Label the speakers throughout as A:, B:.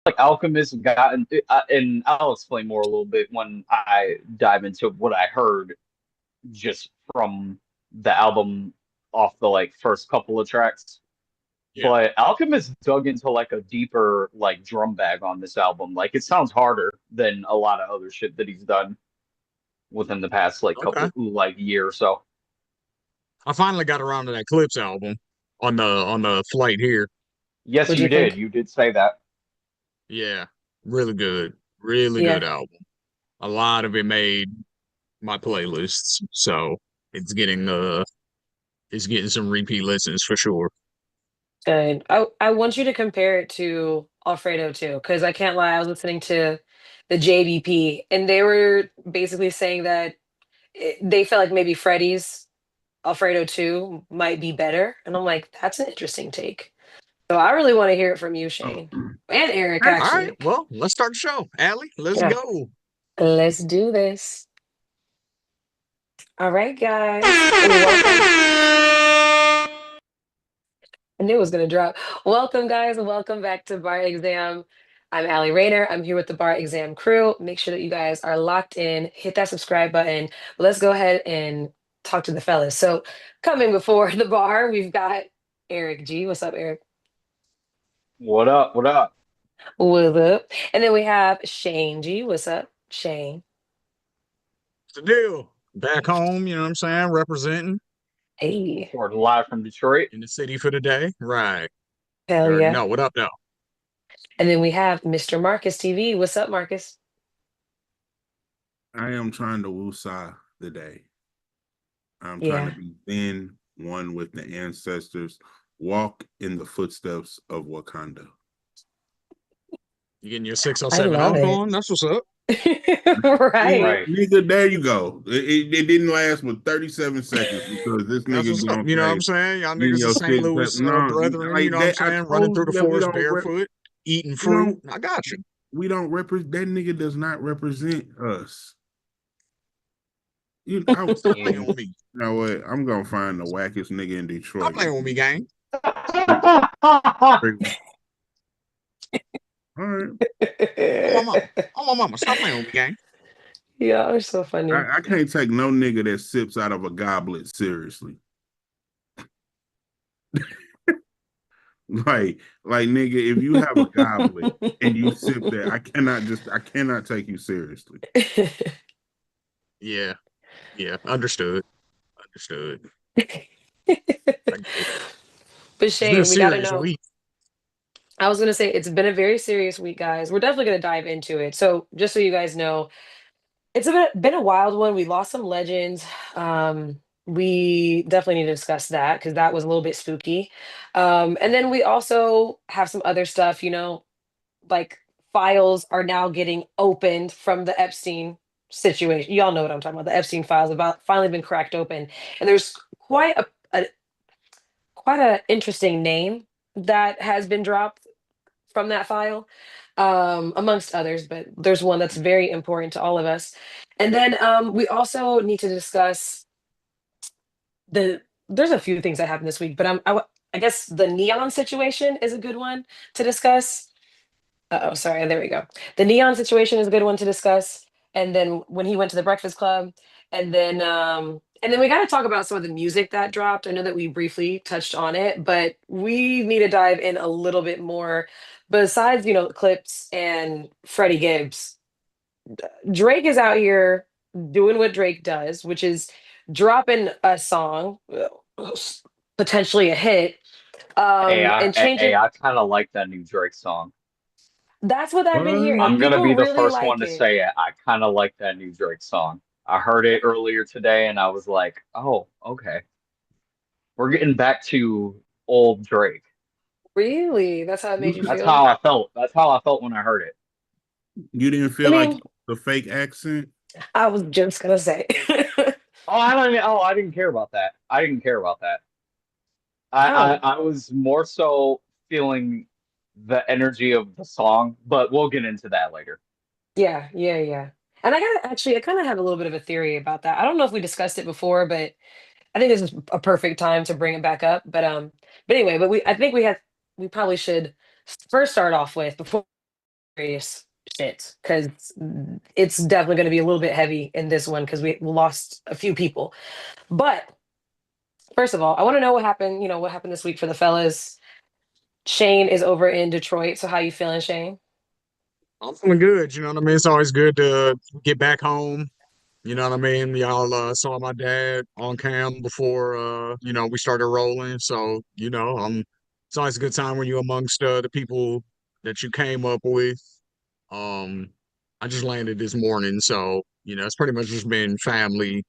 A: like Alchemist gotten, and I'll explain more a little bit when I dive into what I heard just from the album off the like first couple of tracks.
B: Yeah.
A: But Alchemist dug into like a deeper like drum bag on this album. Like it sounds harder than a lot of other shit that he's done within the past like
B: Okay.
A: couple like year or so.
B: I finally got around to that Clips album on the flight here.
A: Yes,
C: What'd you
A: you did.
C: think?
A: You did say that.
B: Yeah, really good, really
C: Yeah.
B: good album. A lot of it made my playlists, so it's getting it's getting some repeat listens for sure.
C: And I want you to compare it to Alfredo too, because I can't lie, I was listening to the JBP and they were basically saying that they felt like maybe Freddie's Alfredo 2 might be better. And I'm like, that's an interesting take. So I really want to hear it from you,
D: Oh,
C: Shane. And Eric,
B: All right,
C: actually.
B: well, let's start the show. Allie, let's
C: Yeah.
B: go.
C: Let's do this. All right, guys. Welcome. I knew it was going to drop. Welcome, guys, and welcome back to Bar Exam. I'm Allie Rayner. I'm here with the Bar Exam crew. Make sure that you guys are locked in. Hit that subscribe button. But let's go ahead and talk to the fellas. So, coming before the bar, we've got Eric G. What's up, Eric?
A: What up? What up?
C: What's up? And then we have Shane G. What's up, Shane?
B: What's the deal? Back home, you know what I'm saying? Representing
C: Hey,
A: Or live from Detroit.
B: in the city for the day. Right. You
C: hell
B: already
C: yeah.
B: know. What up, though?
C: And then we have Mr. Marcus TV. What's up, Marcus?
D: I am trying to woosah the day. I'm trying to
C: Yeah,
D: be then one with the ancestors, walk in the footsteps of Wakanda.
B: You getting your
C: I
B: 607
C: love
B: unk
C: it.
B: on? That's what's up.
C: Right.
A: Right.
D: Nigga, there you go. It didn't last but 37 seconds because this
B: That's
D: nigga
B: what's up.
D: gonna
B: You know what I'm
D: say,
B: saying? Y'all
D: getting
B: niggas the
D: your
B: St.
D: six.
B: Louis
D: No,
B: brethren, you
D: like
B: know what I'm
D: that. I
B: saying? Running
D: told
B: through
D: you
B: the
D: that
B: forest barefoot, eating
D: we
B: fruit.
D: don't,
B: I got you.
D: we don't represent that nigga does not represent us. I was
B: Stop playing
A: And
B: with me.
D: you know what? I'm gonna find the wackest nigga in
B: Stop
D: Detroit.
B: playing with me, gang.
D: All right.
B: On my mama. On my mama. Stop playing with me, gang.
C: Y'all are so funny.
D: I can't take no nigga that sips out of a goblet seriously. Like nigga, if you have a goblet and you sip that, I cannot take you seriously.
B: Yeah. Yeah. Understood. Understood. I get it.
C: But
B: It's been a
C: Shane, we gotta
B: serious
C: know.
B: week.
C: I was gonna say it's been a very serious week, guys. We're definitely gonna dive into it. So just so you guys know, it's been a wild one. We lost some legends. We definitely need to discuss that because that was a little bit spooky. And then we also have some other stuff, like files are now getting opened from the Epstein situation. Y'all know what I'm talking about. The Epstein files about finally been cracked open. And there's a quite a interesting name that has been dropped from that file, amongst others, but there's one that's very important to all of us. And then we also need to discuss there's a few things that happened this week, but I guess the neon situation is a good one to discuss. Oh, sorry, there we go. The neon situation is a good one to discuss. And then when he went to the Breakfast Club, and then we got to talk about some of the music that dropped. I know that we briefly touched on it, but we need to dive in a little bit more. Besides, clips and Freddie Gibbs, Drake is out here doing what Drake does, which is dropping a song, potentially a hit, and
A: hey,
C: changing.
A: I kind of like that new Drake song.
C: That's what I've been hearing.
D: What?
C: Like
A: I'm gonna
C: people
A: be the
C: really
A: first one
C: like
A: to
C: it.
A: say it. I kind of like that new Drake song. I heard it earlier today and I was like, oh, okay. We're getting back to old Drake.
C: Really? That's how it made you
A: That's
C: feel?
A: how I felt. That's how I felt when I heard it.
D: You didn't
C: I
D: feel like
C: mean,
D: the fake accent?
C: I was just gonna say.
A: I didn't care about that. I didn't care about that.
C: Oh,
A: I was more so feeling the energy of the song, but we'll get into that later.
C: yeah, yeah, yeah. And I kind of have a little bit of a theory about that. I don't know if we discussed it before, but I think this is a perfect time to bring it back up. But anyway, I think we probably should first start off with before serious shit because it's definitely going to be a little bit heavy in this one because we lost a few people. But first of all, I want to know what happened. What happened this week for the fellas. Shane is over in Detroit. So how you feeling, Shane?
B: I'm feeling good. You know what I mean? It's always good to get back home. You know what I mean? Y'all saw my dad on cam before we started rolling. So, it's always a good time when you're amongst the people that you came up with. Um, I just landed this morning, so it's pretty much just been family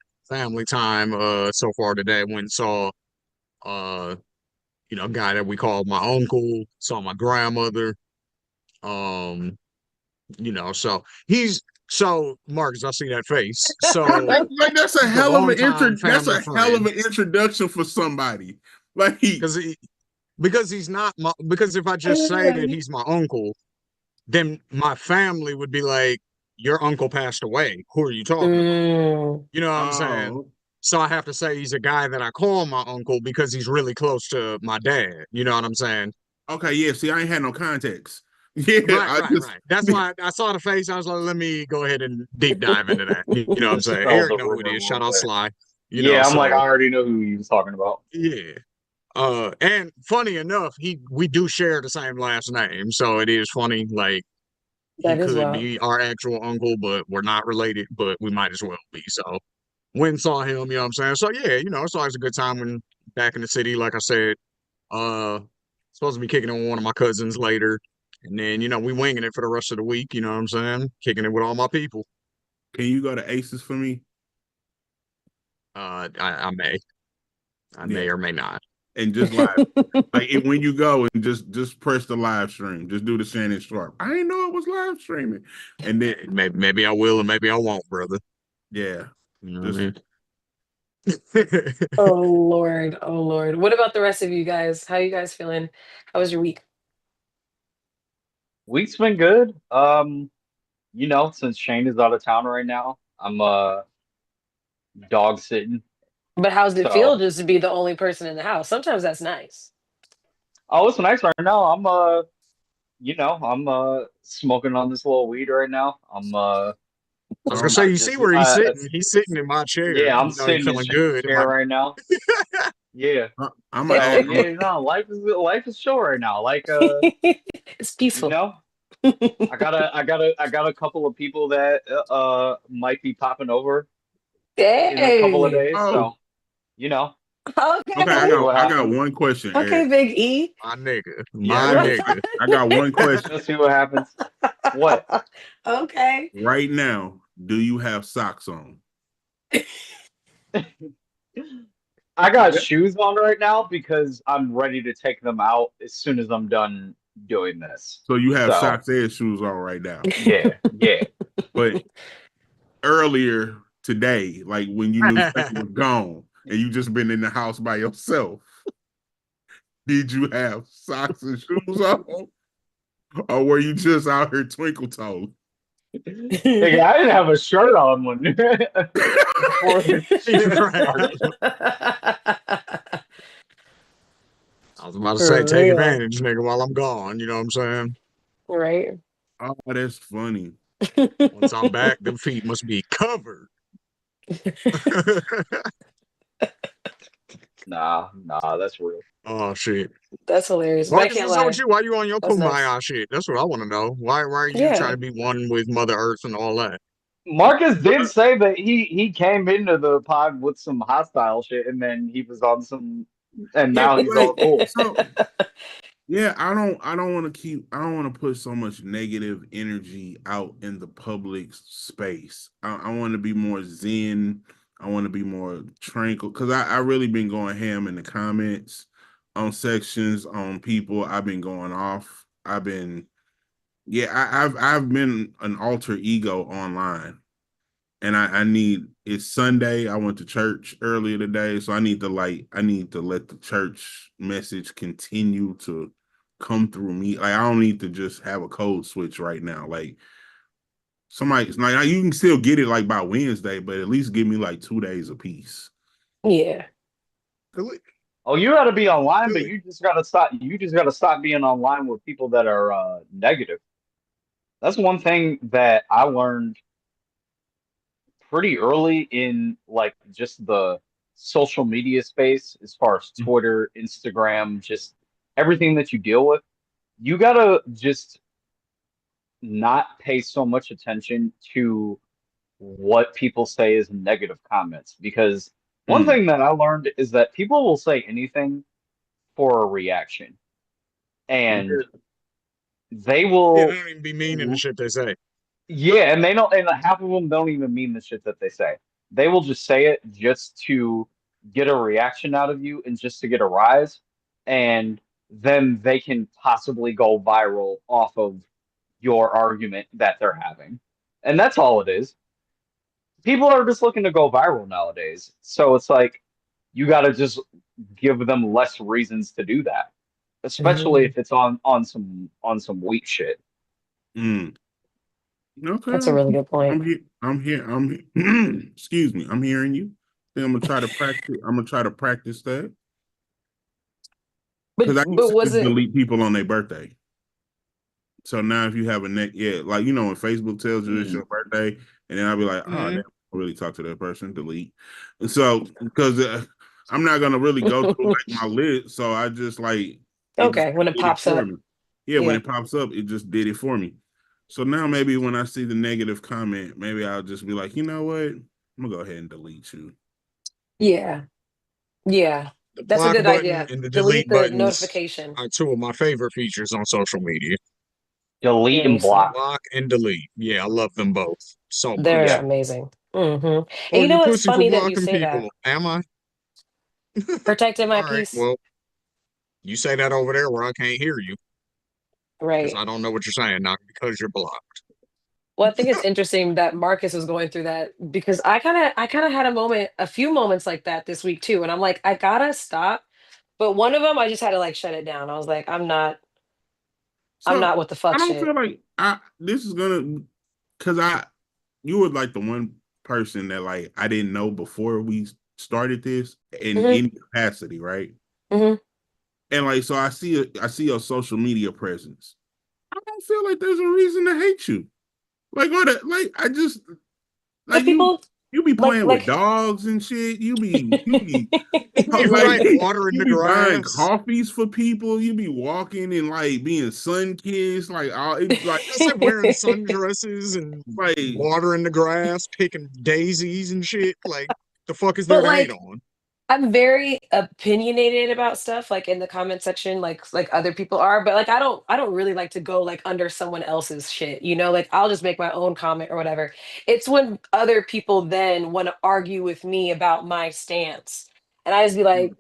B: time so far today. Went and saw uh, a guy that we called my uncle, saw my grandmother. Um, so Marcus, I see that face. So
D: Like that's a
B: he's a
D: hell of an
B: longtime
D: that's
B: family
D: a hell of
B: friend
D: an introduction for somebody. Like
B: because he's not my because if I just say that he's my uncle, then my family would be like, your uncle passed away. Who are you talking about?
C: Mm,
B: You know what I'm saying?
D: oh,
B: So I have to say he's a guy that I call my uncle because he's really close to my dad. You know what I'm saying?
D: okay, yeah. See, I ain't had no context. Yeah,
B: Right,
D: I
B: right,
D: just
B: right. That's why I saw the face. I was like, let me go ahead and deep dive into that. You know what I'm saying?
A: Dispel
B: Eric
A: the
B: know who it
A: rumor a
B: is. Shout
A: little
B: out
A: bit.
B: Sly.
A: Yeah, I'm like, I
B: So
A: already know who he was talking about.
B: yeah. And funny enough, we do share the same last name. So it is funny, like he
C: that is
B: could
C: wild.
B: be our actual uncle, but we're not related, but we might as well be. So went and saw him, you know what I'm saying? So yeah, it's always a good time when back in the city, like I said. Supposed to be kicking it with one of my cousins later. And then, we winging it for the rest of the week, you know what I'm saying? Kicking it with all my people.
D: can you go to Aces for me?
B: I may. I
D: Yeah,
B: may or may not.
D: and just live like when you go and just press the live stream. Just do the Shannon Sharp. I didn't know it was live streaming, and then
B: Maybe I will and maybe I won't, brother.
D: yeah,
B: You know what
D: just
B: I mean?
C: Oh Lord, oh Lord. What about the rest of you guys? How you guys feeling? How was your week?
A: Week's been good. Since Shane is out of town right now, I'm dog sitting.
C: But how's it feel
A: So,
C: just to be the only person in the house? Sometimes that's nice.
A: oh, it's nice right now. I'm smoking on this little weed right now.
B: I was gonna say,
A: I
B: you see
A: just
B: where he's sitting. He's sitting in my chair.
A: yeah, I'm
B: He's
A: sitting in
B: feeling
A: Shane's
B: good.
A: chair right now. Yeah.
D: I'm gonna
A: So
D: add.
A: yeah, no, life is chill right now. Like
C: It's
A: you
C: peaceful.
A: know, I got a couple of people that might be popping over in a couple of
C: Hey.
A: days.
D: Oh,
A: So, you know,
D: okay.
A: we'll
C: Okay.
A: see what
D: I got
A: happens.
D: one question,
C: Okay,
D: Eric.
C: Big E.
B: My nigga.
D: Yeah,
B: My nigga.
D: I got one question.
A: We'll see what happens. What?
C: Okay.
D: Right now, do you have socks on?
A: I got
D: Yeah.
A: shoes on right now because I'm ready to take them out as soon as I'm done doing this.
D: So you have
A: So,
D: socks and shoes on right now.
A: yeah, yeah.
D: But earlier today, like when you knew Shane was gone and you just been in the house by yourself, did you have socks and shoes on? Or were you just out here twinkle toed?
A: Nigga, I didn't have a shirt on when before this shit
B: Right.
A: started.
B: I was about to say,
C: For
B: take
C: real.
B: advantage, nigga, while I'm gone. You know what I'm saying?
C: Right?
D: Oh, that's funny.
B: Once I'm back, them feet must be covered.
A: Nah, that's real.
B: Oh shit.
C: That's hilarious. But I
B: Marcus,
C: can't
B: what's up with
C: lie.
B: you? Why you on your
C: That's nice.
B: kumbaya shit? That's what I want to know. Why are you trying
C: Yeah.
B: to be one with Mother Earth and all that?
A: Marcus did say that he came into the pod with some hostile shit, and then he was on some, and
D: Yeah,
A: now
D: but
A: he's
D: like
A: all cool.
D: so yeah, I don't want to put so much negative energy out in the public space. I want to be more zen. I want to be more tranquil because I really been going ham in the comments on sections on people. I've been going off. Yeah, I've been an alter ego online. And I need it's Sunday. I went to church earlier today, so I need to let the church message continue to come through me. Like I don't need to just have a code switch right now. Like somebody, like you can still get it like by Wednesday, but at least give me like 2 days of peace.
C: Yeah.
B: Really?
A: Oh, you got to be online, but
B: Really?
A: you just got to stop. You just got to stop being online with people that are negative. That's one thing that I learned pretty early in like just the social media space as far as Twitter, Instagram, just everything that you deal with. You gotta just not pay so much attention to what people say is negative comments because one
D: Mm.
A: thing that I learned is that people will say anything for a reaction and they
B: Yeah, they
A: will.
B: don't even be meaning the shit they say.
A: Yeah, and they don't, and half of them don't even mean the shit that they say. They will just say it just to get a reaction out of you and just to get a rise, and then they can possibly go viral off of your argument that they're having. And that's all it is. People are just looking to go viral nowadays. So it's like you got to just give them less reasons to do that, especially
C: Mhm.
A: if it's on some weak shit.
D: Mm. Okay,
C: That's a really good point.
D: I'm here. I'm here. Excuse me. I'm hearing you. Think I'm gonna try to practice. I'm gonna try to practice that
C: But
D: because I used
C: but
D: to
C: was
D: just
C: it?
D: delete people on their birthday. So now if you have a neck, yeah, like when Facebook tells you it's
A: Mm.
D: your birthday, and then I'll be like, oh, damn,
B: Mhm.
D: I really talk to that person, delete. And so because I'm not gonna really go through like my list, so I just like it just
C: Okay, when it
D: did it
C: pops
D: for
C: up.
D: me. Yeah, when
C: Yeah.
D: it pops up, it just did it for me. So now maybe when I see the negative comment, maybe I'll just be like, you know what? I'm gonna go ahead and delete you.
C: Yeah. Yeah.
B: The
C: That's a
B: block
C: good
B: button
C: idea.
B: and the
C: Delete
B: delete
C: the
B: buttons
C: notification.
B: are two of my favorite features on social media.
A: Delete
C: Very
A: and
C: smart.
A: block.
B: Block and delete. Yeah, I love them both so
C: They're
B: much.
A: Yeah.
C: amazing. And
B: Oh,
C: you
B: you
C: know what's
B: pussy for
C: funny that you
B: blocking
C: say that?
B: people. Am I?
C: Protecting my
B: All right.
C: peace.
B: Well, you say that over there where I can't hear you because
C: Right.
B: I don't know what you're saying, not because you're blocked.
C: Well, I think it's interesting that Marcus was going through that because I kind of had a few moments like that this week too, and I'm like, I gotta stop. But one of them, I just had to like shut it down. I was like, I'm
D: So
C: not with the
D: I
C: fuck
D: don't feel
C: shit.
D: like I this is gonna because I you were like the one person that like I didn't know before we started this in
C: hmm
D: any capacity, right?
C: hmm
D: And like so I see your social media presence. I don't feel like there's a reason to hate you. Like what like I just
C: But
D: like
C: people
D: you be
C: like
D: playing with
C: like
D: dogs and shit. You be like
B: Right, watering
D: you
B: the
D: be buying
B: grass.
D: coffees for people. You be walking and like being sun kissed. Like all it,
B: I said wearing sundresses and
D: like
B: watering the grass, picking daisies and shit. Like, the fuck is there
C: but
B: to hate
C: like
B: on?
C: I'm very opinionated about stuff like in the comment section like other people are, but like I don't really like to go like under someone else's shit, you know? Like I'll just make my own comment or whatever. It's when other people then want to argue with me about my stance. And I just be like,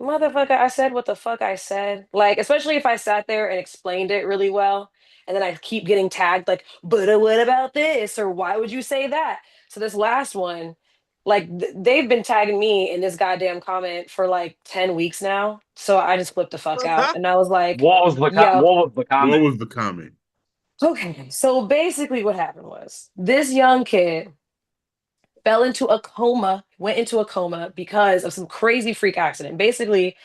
C: motherfucker, I said what the fuck I said. Like, especially if I sat there and explained it really well, and then I keep getting tagged, like, but what about this? Or why would you say that? So this last one, like they've been tagging me in this goddamn comment for like 10 weeks now. So I just flipped the fuck out. And I was like, yo,
A: What was the
D: what
A: comment?
D: was the comment?
C: okay. So basically what happened was this young kid fell into a coma, went into a coma because of some crazy freak accident. Basically,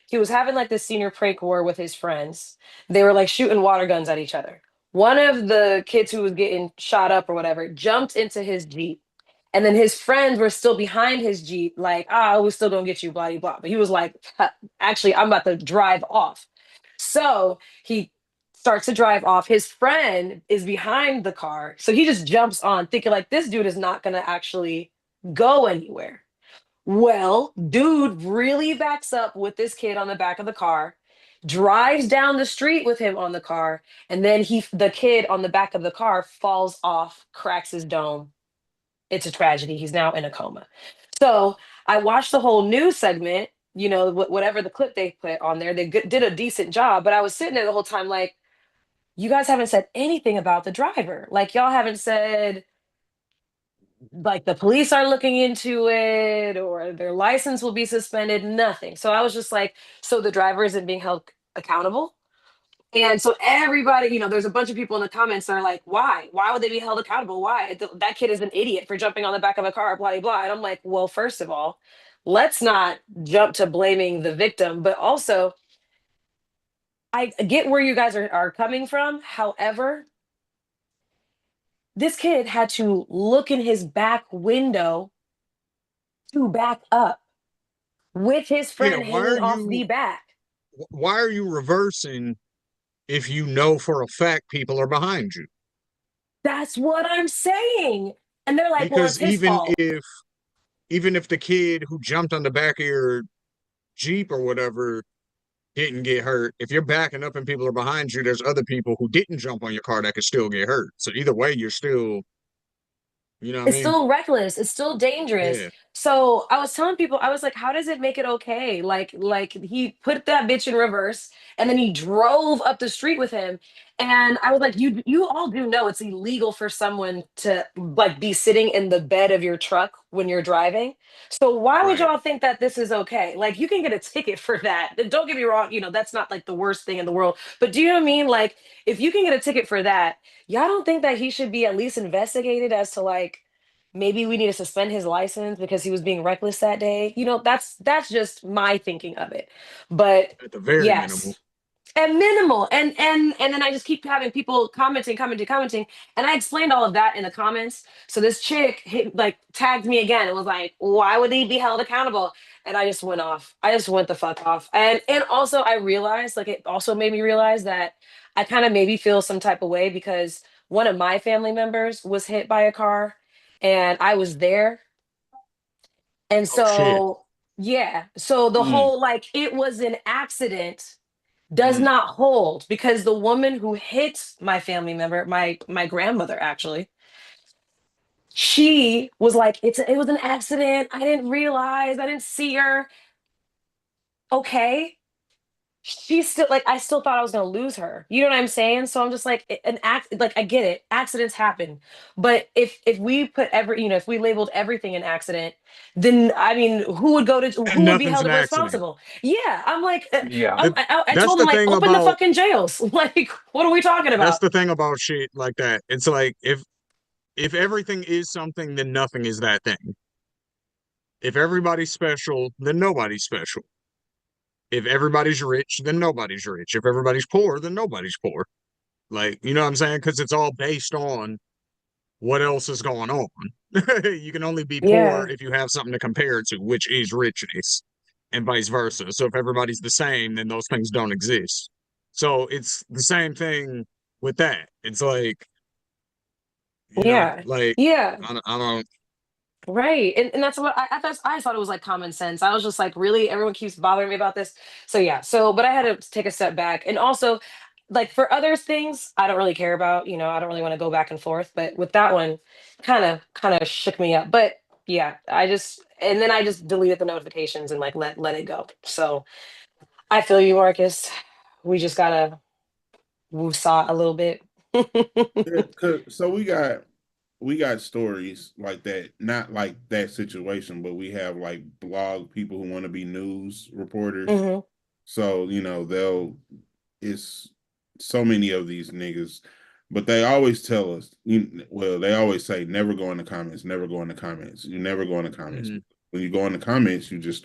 C: he was having like this senior prank war with his friends. They were like shooting water guns at each other. One of the kids who was getting shot up or whatever jumped into his Jeep. And then his friends were still behind his Jeep, like, ah, we're still gonna get you, blah, blah, blah. But he was like, actually, I'm about to drive off. So he starts to drive off. His friend is behind the car. So he just jumps on, thinking like this dude is not gonna actually go anywhere. Well, dude really backs up with this kid on the back of the car, drives down the street with him on the car, and then the kid on the back of the car falls off, cracks his dome. It's a tragedy. He's now in a coma. So I watched the whole news segment, whatever the clip they put on there, they did a decent job, but I was sitting there the whole time like, you guys haven't said anything about the driver. Like, y'all haven't said, like the police are looking into it or their license will be suspended, nothing. So I was just like, so the driver isn't being held accountable? And so everybody, there's a bunch of people in the comments that are like, why would they be held accountable? Why? That kid is an idiot for jumping on the back of a car, blah blah blah. And I'm like, well, first of all, let's not jump to blaming the victim, but also I get where you guys are coming from. However, This kid had to look in his back window to back up with his
B: Yeah,
C: friend hanging off the back.
B: why are you reversing if you know for a fact people are behind you?
C: That's what I'm saying. And they're like, well, it's
B: Because
C: his fault.
B: even if the kid who jumped on the back of your Jeep or whatever didn't get hurt, if you're backing up and people are behind you, there's other people who didn't jump on your car that could still get hurt. So either way, you're still, you know what I
C: It's
B: mean?
C: still reckless. It's still dangerous.
B: Yeah.
C: So I was telling people, I was like, how does it make it okay? Like he put that bitch in reverse and then he drove up the street with him. And I was like, you all do know it's illegal for someone to like be sitting in the bed of your truck when you're driving. So why would
B: Right.
C: y'all think that this is okay? Like you can get a ticket for that. Don't get me wrong, that's not like the worst thing in the world. But do you know what I mean? Like if you can get a ticket for that, y'all don't think that he should be at least investigated as to like maybe we need to suspend his license because he was being reckless that day. That's just my thinking of it. But
B: At the very minimal.
C: yes, and minimal. And then I just keep having people commenting. And I explained all of that in the comments. So this chick like tagged me again and was like, why would he be held accountable? And I just went off. I just went the fuck off. And also I realized, like it also made me realize that I kind of maybe feel some type of way because one of my family members was hit by a car and I was there. And
B: Oh shit.
C: so, yeah. So the
A: Mm.
C: whole like it was an accident does
B: Mm.
C: not hold because the woman who hit my family member, my grandmother actually, she was like, it was an accident. I didn't realize, I didn't see her. Okay. She's still like I still thought I was gonna lose her. You know what I'm saying? So I'm just like an act like I get it. Accidents happen. But if we put if we labeled everything an accident, then I mean who
B: And
C: would be
B: nothing's
C: held
B: an accident.
C: responsible? Yeah, I'm like
A: Yeah.
B: That
C: I
B: that's
C: told him
B: the
C: like
B: thing
C: open the
B: about
C: fucking jails. Like what are we talking
B: that's
C: about?
B: the thing about shit like that. It's like if everything is something, then nothing is that thing. If everybody's special, then nobody's special. If everybody's rich, then nobody's rich. If everybody's poor, then nobody's poor. Like, you know what I'm saying? Because it's all based on what else is going on. You can only be poor
C: Yeah.
B: if you have something to compare it to, which is richness, and vice versa. So if everybody's the same, then those things don't exist. So it's the same thing with that. It's like,
C: Yeah.
B: like
C: Yeah.
B: I don't.
C: Right. And that's what I thought it was like common sense. I was just like, really, everyone keeps bothering me about this. So yeah. So but I had to take a step back. And also like for other things, I don't really care about, I don't really want to go back and forth. But with that one, kind of shook me up. But yeah, and then I just deleted the notifications and like let it go. So I feel you, Marcus. We just gotta saw a little bit.
D: Yeah, so we got stories like that, not like that situation, but we have like blog people who want to be news reporters.
C: Hmm.
D: So, it's so many of these niggas, but they always tell us, well, they always say, never go in the comments, never go in the comments. You never go in the comments.
B: Mhm.
D: When you go in the comments, it's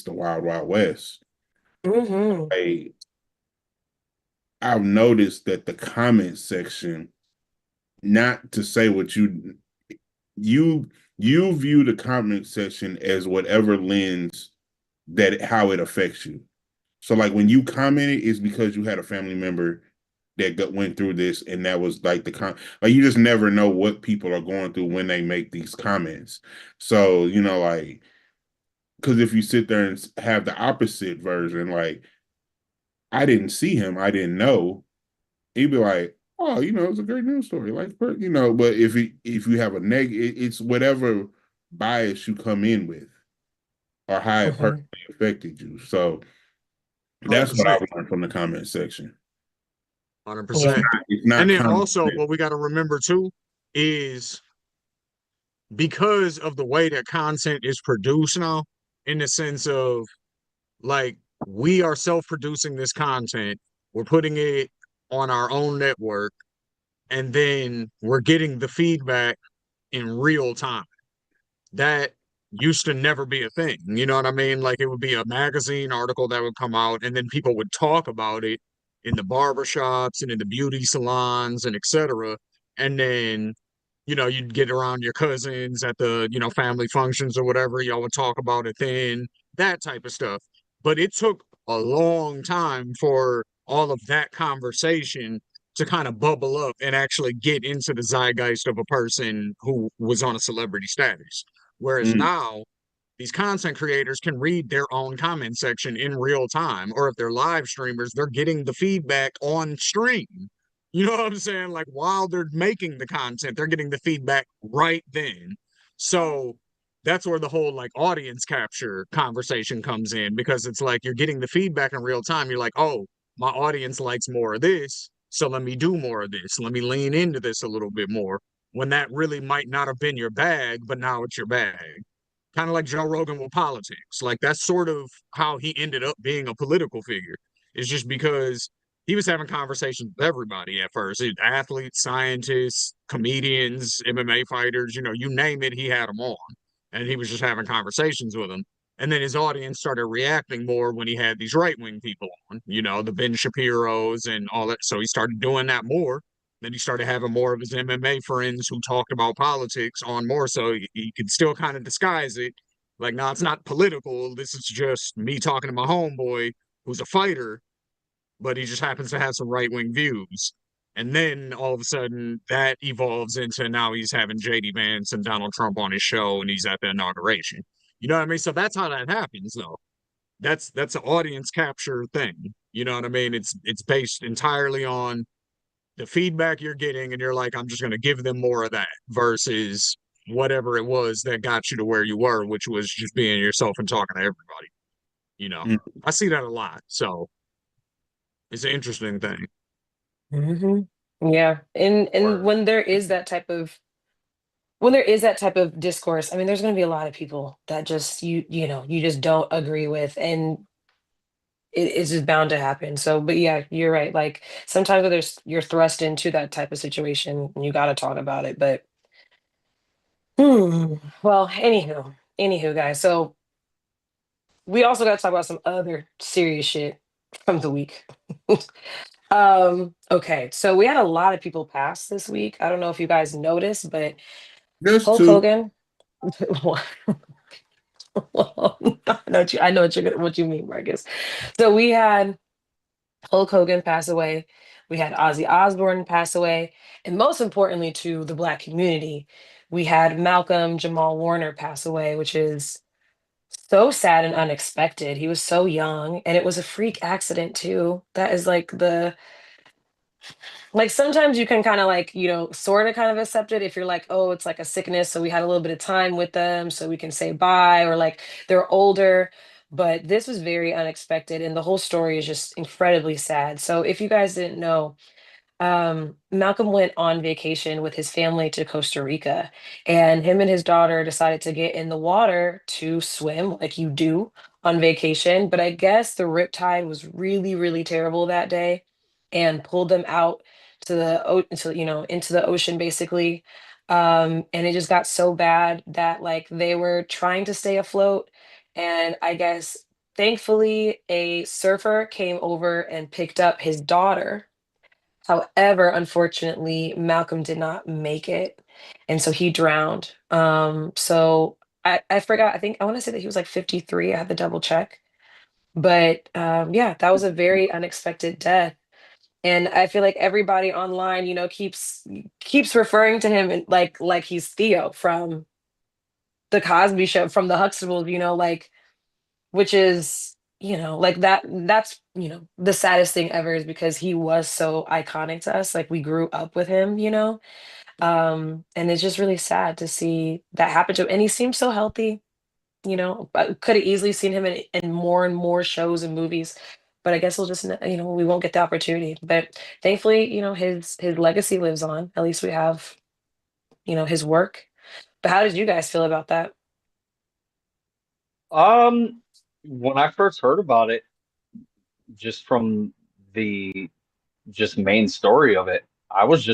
D: the wild, wild west.
C: Hmm.
D: I, I've noticed that the comment section, not to say what you you view the comment section as whatever lens that how it affects you. So like when you commented, it's because you had a family member that went through this, and that was like like you just never know what people are going through when they make these comments. So like because if you sit there and have the opposite version, like I didn't see him, I didn't know, he'd be like, oh, it's a great news story, like But if you have a it's whatever bias you come in with or how it
C: Hmm.
D: personally affected you. So that's what
B: 100%.
D: I've learned from the comment section.
C: Yeah.
B: 100%.
D: It's not
B: And then
D: common
B: also
D: sense.
B: what we got to remember too is because of the way that content is produced now, in the sense of like we are self-producing this content, we're putting it on our own network, and then we're getting the feedback in real time. That used to never be a thing. You know what I mean? Like it would be a magazine article that would come out, and then people would talk about it in the barbershops and in the beauty salons and etc. and then you'd get around your cousins at the family functions or whatever. Y'all would talk about it then, that type of stuff. But it took a long time for all of that conversation to kind of bubble up and actually get into the zeitgeist of a person who was on a celebrity status. Whereas
D: Mm.
B: now, these content creators can read their own comment section in real time, or if they're live streamers, they're getting the feedback on stream. You know what I'm saying? Like while they're making the content, they're getting the feedback right then. So that's where the whole like audience capture conversation comes in, because it's like you're getting the feedback in real time. You're like, oh, my audience likes more of this, so let me do more of this. Let me lean into this a little bit more, when that really might not have been your bag, but now it's your bag. Kind of like Joe Rogan with politics. Like that's sort of how he ended up being a political figure. It's just because he was having conversations with everybody at first. Athletes, scientists, comedians, MMA fighters, you name it, he had them on. And he was just having conversations with them. And then his audience started reacting more when he had these right wing people on, the Ben Shapiro's and all that. So he started doing that more. Then he started having more of his MMA friends who talked about politics on more, so he could still kind of disguise it. Like, no, it's not political. This is just me talking to my homeboy who's a fighter, but he just happens to have some right wing views. And then all of a sudden that evolves into now he's having JD Vance and Donald Trump on his show and he's at the inauguration. You know what I mean? So that's how that happens though. That's an audience capture thing. You know what I mean? It's based entirely on the feedback you're getting, and you're like, I'm just going to give them more of that versus whatever it was that got you to where you were, which was just being yourself and talking to everybody.
D: Mm.
B: I see that a lot. So it's an interesting thing.
C: Hmm. Yeah. And
A: Word.
C: when there is that type of discourse, I mean, there's going to be a lot of people that just you just don't agree with, and it's just bound to happen. So, but yeah, you're right. Like sometimes when you're thrust into that type of situation, you got to talk about it. But well, anywho, guys. So we also got to talk about some other serious shit from the week. Okay, so we had a lot of people pass this week. I don't know if you guys noticed, but
D: Just
C: Hulk
D: two.
C: Hogan. Well, I know what you mean, Marcus. So we had Hulk Hogan pass away. We had Ozzy Osbourne pass away. And most importantly to the Black community, we had Malcolm Jamal Warner pass away, which is so sad and unexpected. He was so young and it was a freak accident too. That is like sometimes you can kind of like, sort of kind of accept it if you're like, oh, it's like a sickness. So we had a little bit of time with them so we can say bye, or like they're older. But this was very unexpected. And the whole story is just incredibly sad. So if you guys didn't know, Malcolm went on vacation with his family to Costa Rica, and him and his daughter decided to get in the water to swim like you do on vacation. But I guess the riptide was really, really terrible that day and pulled them out into the ocean basically. And it just got so bad that like they were trying to stay afloat. And I guess thankfully a surfer came over and picked up his daughter. However, unfortunately, Malcolm did not make it, and so he drowned. So I forgot. I think I want to say that he was like 53. I had to double check, but yeah, that was a very unexpected death. And I feel like everybody online, keeps referring to him and like he's Theo from the Cosby Show, from the Huxtables, like which is like that's the saddest thing ever, is because he was so iconic to us, like we grew up with him, and it's just really sad to see that happen to him, and he seems so healthy. I could have easily seen him in more and more shows and movies, but I guess we'll just we won't get the opportunity. But thankfully, his legacy lives on. At least we have his work. But how did you guys feel about that?
A: Um, when I first heard about it, just from the just main story of it, I was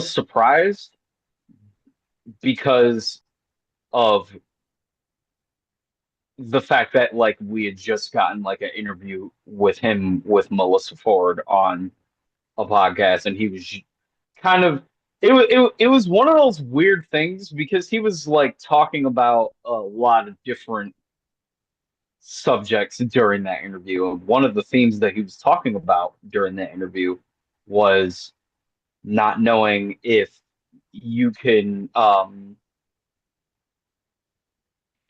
A: surprised because of the fact that like we had just gotten like an interview with him with Melissa Ford on a podcast, and he was kind of it was one of those weird things because he was like talking about a lot of different subjects during that interview. And one of the themes that he was talking about during that interview was not knowing if you can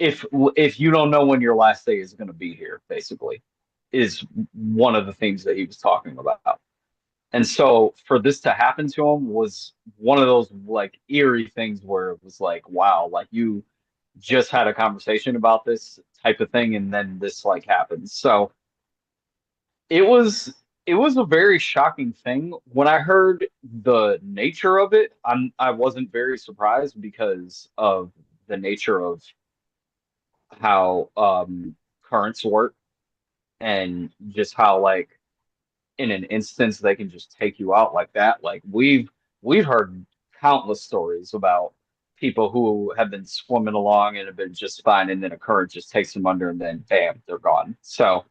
A: if you don't know when your last day is going to be here, basically, is one of the things that he was talking about. And so for this to happen to him was one of those like eerie things where it was like, wow, like you just had a conversation about this type of thing and then this like happens. So it was it was a very shocking thing. When I heard the nature of it, I wasn't very surprised because of the nature of how currents work and just how like in an instance they can just take you out like that. Like we've heard countless stories about people who have been swimming along and have been just fine, and then a current just takes them under, and then bam, they're gone. So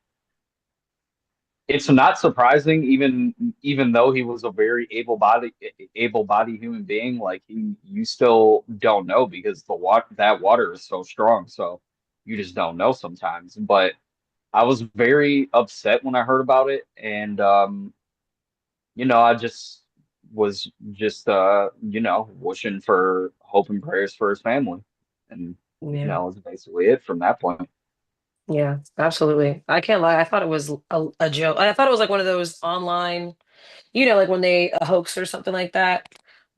A: it's not surprising, even though he was a very able-bodied human being. Like you still don't know because that water is so strong. So you just don't know sometimes. But I was very upset when I heard about it, and I just was just wishing for hope and prayers for his family. And
C: Yeah.
A: that was basically it from that point.
C: Yeah, absolutely. I can't lie. I thought it was a joke. I thought it was like one of those online, like when they a hoax or something like that.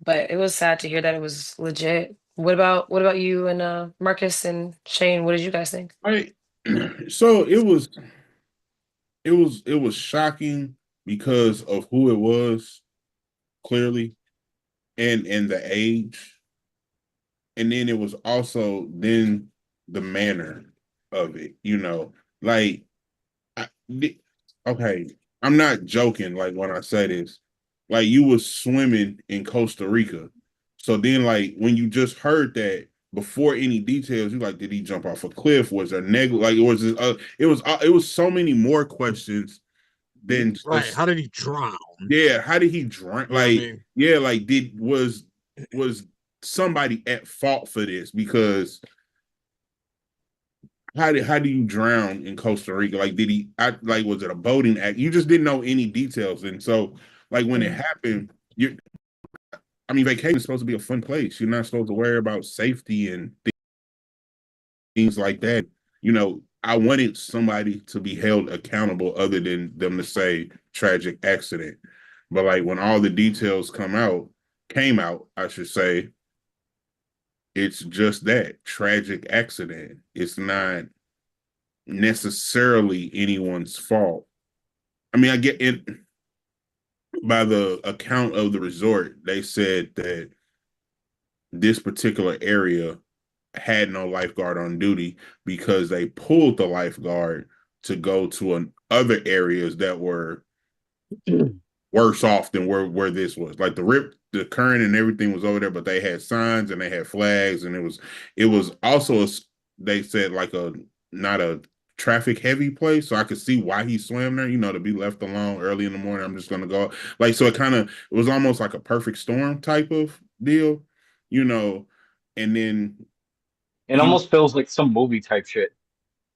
C: But it was sad to hear that it was legit. What about you and Marcus and Shane? What did you guys think?
D: I so it was shocking because of who it was, clearly, and the age. And then it was also then the manner of it, like I, okay, I'm not joking. Like when I say this, like you was swimming in Costa Rica, so then like when you just heard that before any details, you like, did he jump off a cliff? Was there like it was so many more questions than
B: Right.
D: just
B: How did he drown?
D: yeah. How did he drink?
B: You know what I
D: Like
B: mean?
D: yeah, like was somebody at fault for this? Because how do you drown in Costa Rica? Like, was it a boating act? You just didn't know any details. And so, like, when it
C: Mm.
D: happened, vacation is supposed to be a fun place. You're not supposed to worry about safety and things like that. I wanted somebody to be held accountable other than them to say tragic accident. But like when all the details came out, I should say, it's just that tragic accident. It's not necessarily anyone's fault. I get it. By the account of the resort, they said that this particular area had no lifeguard on duty because they pulled the lifeguard to go to other areas that were worse off than where this was. Like the current and everything was over there, but they had signs and they had flags, and it was also they said like a not a traffic heavy place, so I could see why he swam there. To be left alone early in the morning. I'm just gonna go like so. It was almost like a perfect storm type of deal, you know. And then
A: It
D: he
A: almost feels like some movie type shit.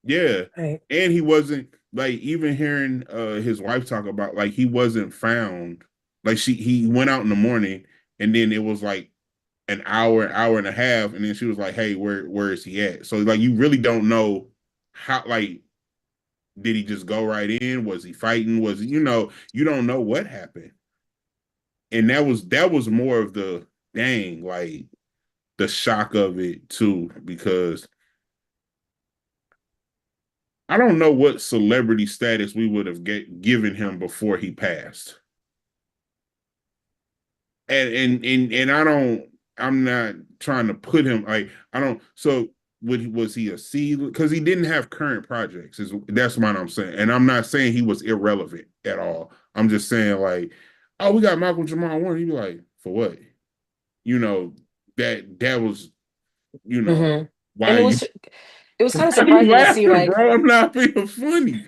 D: Yeah.
C: Right.
D: And he wasn't like even hearing his wife talk about like he wasn't found. Like he went out in the morning and then it was like an hour and a half, and then she was like, "Hey, where is he at?" So like you really don't know how like did he just go right in? Was he fighting? You don't know what happened. And that was more of the dang, like the shock of it too, because I don't know what celebrity status we would have given him before he passed. And I don't. I'm not trying to put him like I don't. So was he a C? Because he didn't have current projects. That's what I'm saying. And I'm not saying he was irrelevant at all. I'm just saying like, oh, we got Michael Jamal one. He'd be like, for what? You know that was
C: hmm
D: why
C: And it
D: you
C: was it was kind of
D: Why are you
C: surprising to see
D: laughing,
C: like
D: bro? I'm not being funny.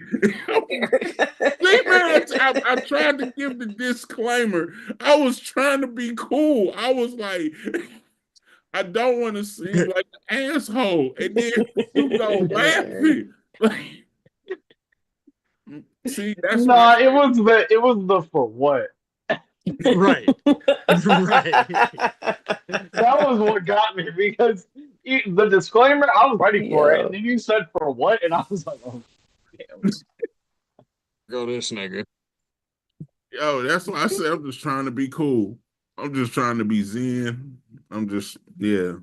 D: See, man, I tried to give the disclaimer. I was trying to be cool. I was like, I don't want to seem like an asshole. And then you go laughing. Like, see, that's why.
A: Nah, it was the for what.
B: Right. Right.
A: That was what got me because the disclaimer, I was ready for it, and
C: Yo.
A: then you said for what, and I was like, oh damn.
B: Go this nigga.
D: Yo, that's why I said I'm just trying to be cool. I'm just trying to be zen. I'm just, yeah.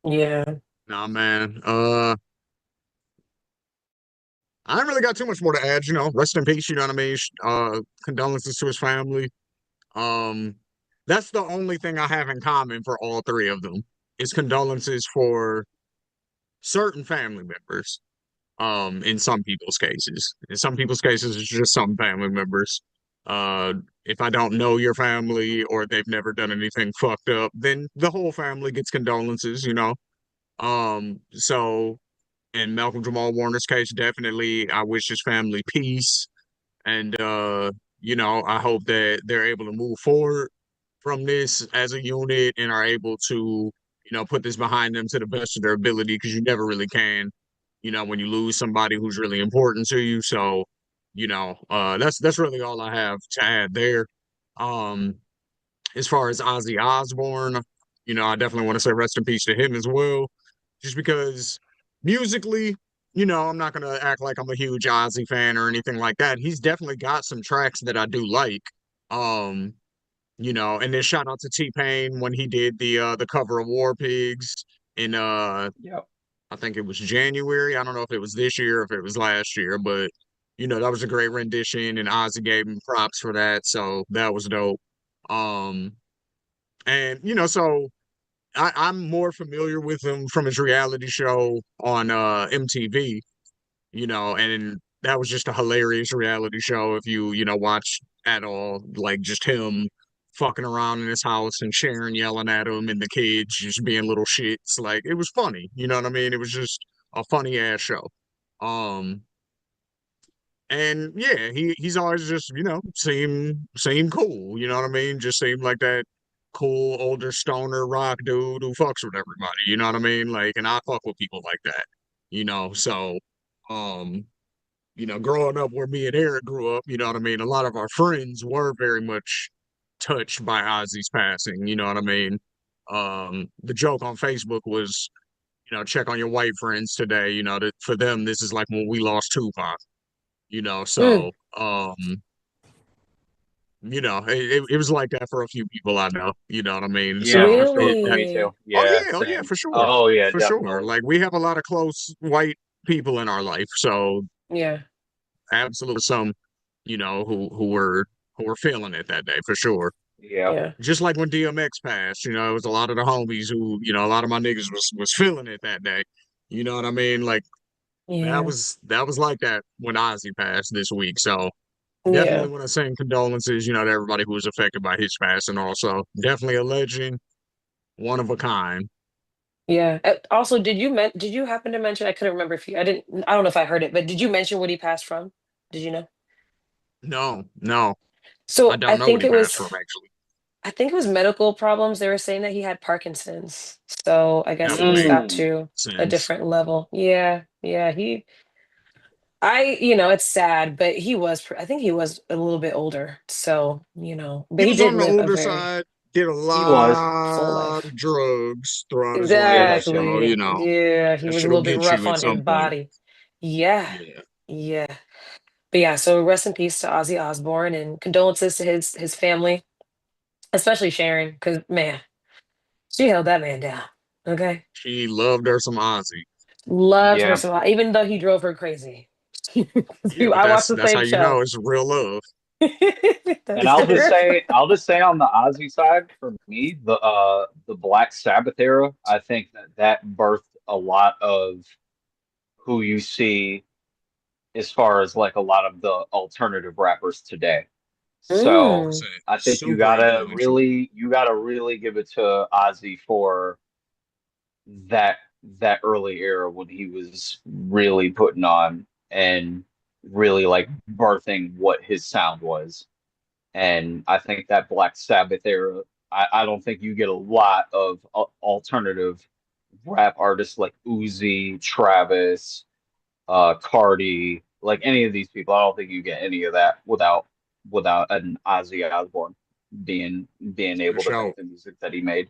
C: Yeah.
B: Nah, man. I ain't really got too much more to add, rest in peace, you know what I mean? Condolences to his family. Um, that's the only thing I have in common for all three of them is condolences for certain family members. In some people's cases. In some people's cases, it's just some family members. If I don't know your family or they've never done anything fucked up, then the whole family gets condolences. So in Malcolm Jamal Warner's case, definitely I wish his family peace. And I hope that they're able to move forward from this as a unit and are able to, put this behind them to the best of their ability because you never really can, when you lose somebody who's really important to you. So, that's really all I have to add there. Um, as far as Ozzy Osbourne, I definitely want to say rest in peace to him as well, just because musically, I'm not gonna act like I'm a huge Ozzy fan or anything like that. He's definitely got some tracks that I do like. Um, and then shout out to T-Pain when he did the cover of War Pigs in
A: Yep.
B: I think it was January. I don't know if it was this year or if it was last year, but that was a great rendition and Ozzy gave him props for that. So that was dope. Um, and so I'm more familiar with him from his reality show on MTV, and that was just a hilarious reality show if you watch at all, like just him fucking around in his house and Sharon yelling at him and the kids just being little shits. Like it was funny, you know what I mean? It was just a funny ass show. Um and yeah, he's always just, seemed cool, you know what I mean? Just seemed like that cool older stoner rock dude who fucks with everybody, you know what I mean? Like, and I fuck with people like that, so um growing up where me and Eric grew up, you know what I mean? A lot of our friends were very much touched by Ozzy's passing, you know what I mean? The joke on Facebook was, check on your white friends today, that for them, this is like when we lost Tupac,
C: Mm.
B: so, it was like that for a few people I know, you know what I mean?
A: Yeah,
B: So
A: for sure.
B: it,
A: For
B: that,
A: me too.
C: Really?
A: Yeah,
B: oh yeah,
A: same.
B: for sure.
A: Oh yeah,
B: For sure.
A: definitely.
B: Like we have a lot of close white people in our life. So
C: Yeah.
B: absolutely some, who were feeling it that day for sure.
A: Yeah.
C: Yeah.
B: Just like when DMX passed, it was a lot of the homies who, a lot of my niggas was feeling it that day. You know what I mean? Like
C: Yeah.
B: that was like that when Ozzy passed this week. So
C: Yeah.
B: definitely want to send condolences, to everybody who was affected by his passing. Also, definitely a legend, one of a kind.
C: Yeah. Also, did you happen to mention, I couldn't remember if you I didn't I don't know if I heard it, but did you mention what he passed from? Did you know?
B: No, no, I
C: So
B: don't know what he passed from actually.
C: I think it was medical problems. They were saying that he had Parkinson's. So I guess
B: That
C: it
B: would
C: just
B: make
C: got
A: Mm.
C: to a
B: sense.
C: different level. Yeah. Yeah. It's sad, but I think he was a little bit older. So, but
B: He
C: he
B: was
C: did
B: on the
C: live a
B: older
C: very
B: side, did a
A: He was.
C: full
B: lot
C: life.
B: of drugs throughout his
A: Yeah,
B: life.
A: that too.
B: So,
C: Exactly. Yeah. He
B: that
C: was a
B: shit'll
C: little bit
B: get
C: rough
B: you at
C: on his
B: some point.
C: body. Yeah.
B: Yeah.
C: Yeah. But yeah, so rest in peace to Ozzy Osbourne and condolences to his family, especially Sharon, because man, she held that man down. Okay.
B: She loved her some Ozzy.
C: Loved her
A: Yeah.
C: so much, even though he drove her crazy.
B: Yeah, but
C: I watched
B: that's
C: the
B: that's how
C: same
B: you know
C: show.
B: it's real love.
A: And
C: That's true.
A: I'll just say on the Ozzy side, for me, the Black Sabbath era, I think that birthed a lot of who you see as far as like a lot of the alternative rappers today. So
C: Mm,
B: 100%.
A: I think
B: Super influential.
A: you gotta really give it to Ozzy for that that early era when he was really putting on and really like birthing what his sound was. And I think that Black Sabbath era, I don't think you get a lot of alternative rap artists like Uzi, Travis, Cardi, like any of these people. I don't think you get any of that without an Ozzy Osbourne being
B: For
A: able to
B: sure.
A: make the music that he made.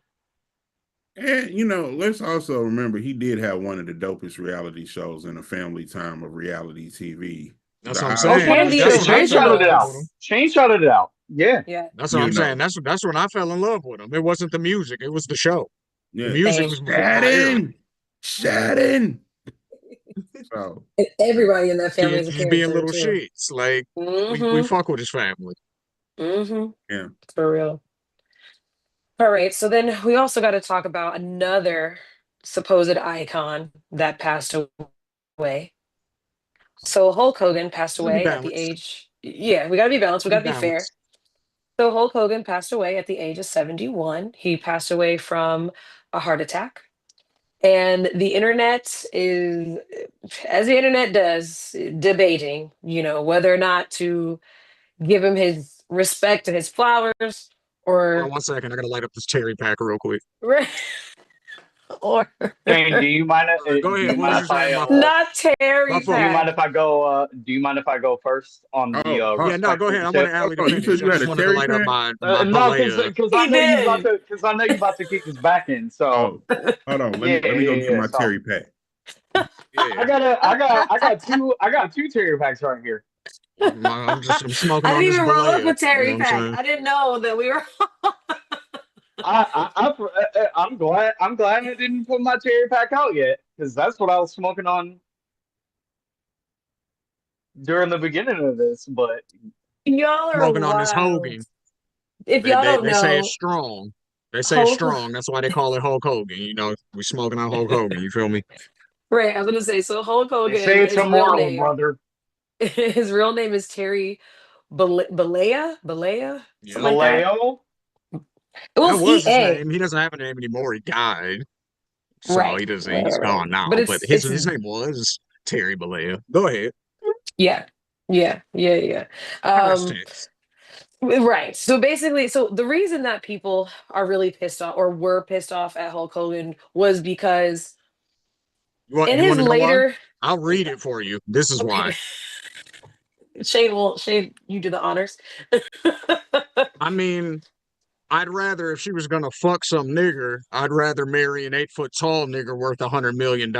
D: And let's also remember he did have one of the dopest reality shows in a family time of reality TV.
B: That's
D: The
B: what I'm
A: Oh,
B: saying.
C: And
A: Shane,
C: the
B: That's when I
A: Shane
B: fell in
A: shouted it
B: love
A: out.
B: with him.
C: originals.
A: Shane shouted it out. Yeah.
C: Yeah.
B: That's what
D: you
B: I'm saying.
D: know,
B: That's when I fell in love with him. It wasn't the music, it was the show. The
D: yeah,
B: music
C: Same.
B: was before my era.
D: Shannon. So
C: And everybody in that family is a
B: Just being
C: character
B: little
C: too.
B: shits. Like we
C: Mm-hmm.
B: fuck with his family.
C: Mm-hmm.
D: yeah,
C: For real. All right. So then we also got to talk about another supposed icon that passed away. So Hulk Hogan passed
B: Gotta be
C: away at the
B: balanced.
C: age, yeah, we got to be balanced. We
B: Be
C: got to be fair.
B: balanced.
C: So Hulk Hogan passed away at the age of 71. He passed away from a heart attack. And the internet is, as the internet does, debating, whether or not to give him his respect and his flowers
B: Hold on
C: or,
B: 1 second. I gotta light up this cherry packer real quick.
C: or
A: Shane, do you mind?
B: All right, go
A: Do
B: ahead.
A: you
B: What
A: mind
B: was you
A: if I?
B: saying? My fault.
C: not
B: My
C: Terry
A: Do you
B: fault.
A: mind
C: Pack.
A: if I go? Do you mind if I go first on the
D: oh,
B: Yeah, no, go
A: respectful
B: ahead. I
A: tip?
B: wanted Allie to
D: you said
B: finish. I
D: you had
B: just
D: a
B: wanted to
D: cherry
B: light up
D: pack?
B: my
A: No, because
B: Balea.
A: I
C: He
A: know you about
C: did.
A: to because I know you about to kick this back in. So
D: Oh, hold on. Let
A: yeah,
D: me
A: yeah,
D: go get
A: yeah.
D: my
A: So
D: cherry pack.
B: Yeah.
A: I got two Terry packs right here.
B: I'm smoking
C: I
B: on
C: didn't
B: this
C: even roll up
B: Balea.
C: a
B: You know what
C: Terry
B: I'm
C: Pack.
B: saying?
C: I didn't know that we were.
A: I'm glad I didn't put my Terry pack out yet because that's what I was smoking on during the beginning of this. But
C: Y'all are
B: Smoking on this
C: wild.
B: Hogan.
C: If
B: They
C: y'all
B: they
C: don't
B: they say it's
C: know,
B: strong. They say it's
C: Hulk,
B: strong. That's why they call it Hulk Hogan. We smoking on Hulk Hogan. You feel me?
C: right? I was gonna say, so Hulk
A: they
C: Hogan,
A: say it's
C: his real
A: immortal,
C: name,
A: brother.
C: his real name is Terry Balea, something
B: Yep.
C: like that.
A: Vallejo.
C: It
B: That
C: was
B: was his
C: EA,
B: name. He doesn't have a name anymore. He died. So
C: right?
B: he doesn't
C: Right,
B: he's
C: right, right.
B: gone now.
C: But
B: But
C: it's
B: his
C: it's
B: his name was Terry Balea. Go ahead.
C: yeah, yeah, yeah, yeah.
B: Past
C: Um,
B: tense.
C: right. So basically, so the reason that people are really pissed off or were pissed off at Hulk Hogan was because
B: You want
C: in
B: you
C: his
B: want to know why?
C: later,
B: I'll read it for you. This is why.
C: okay, Shane, you do the honors.
B: I mean, I'd rather if she was gonna fuck some nigger, I'd rather marry an 8 foot tall nigger worth $100 million,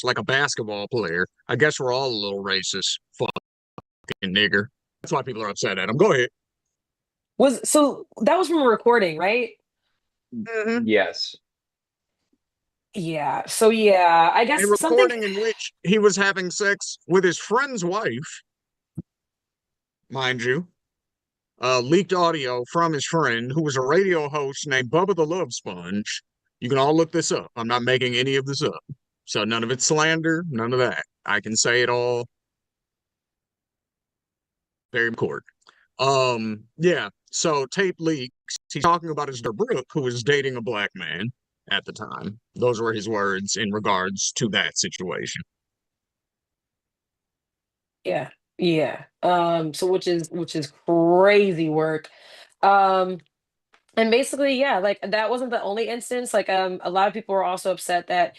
B: like a basketball player. I guess we're all a little racist. Fucking nigger. That's why people are upset at him. Go ahead.
C: So that was from a recording, right?
B: Mhm.
A: Yes.
C: Yeah. So yeah, I
B: A
C: guess something.
B: recording in which he was having sex with his friend's wife, mind you. Leaked audio from his friend, who was a radio host named Bubba the Love Sponge. You can all look this up. I'm not making any of this up. So none of it's slander, none of that. I can say it all very court. Yeah. So tape leaks. He's talking about his daughter Brooke, who was dating a black man at the time. Those were his words in regards to that situation.
C: Yeah. Yeah. So which is crazy work. Um, and basically, yeah, like that wasn't the only instance. Like, a lot of people were also upset that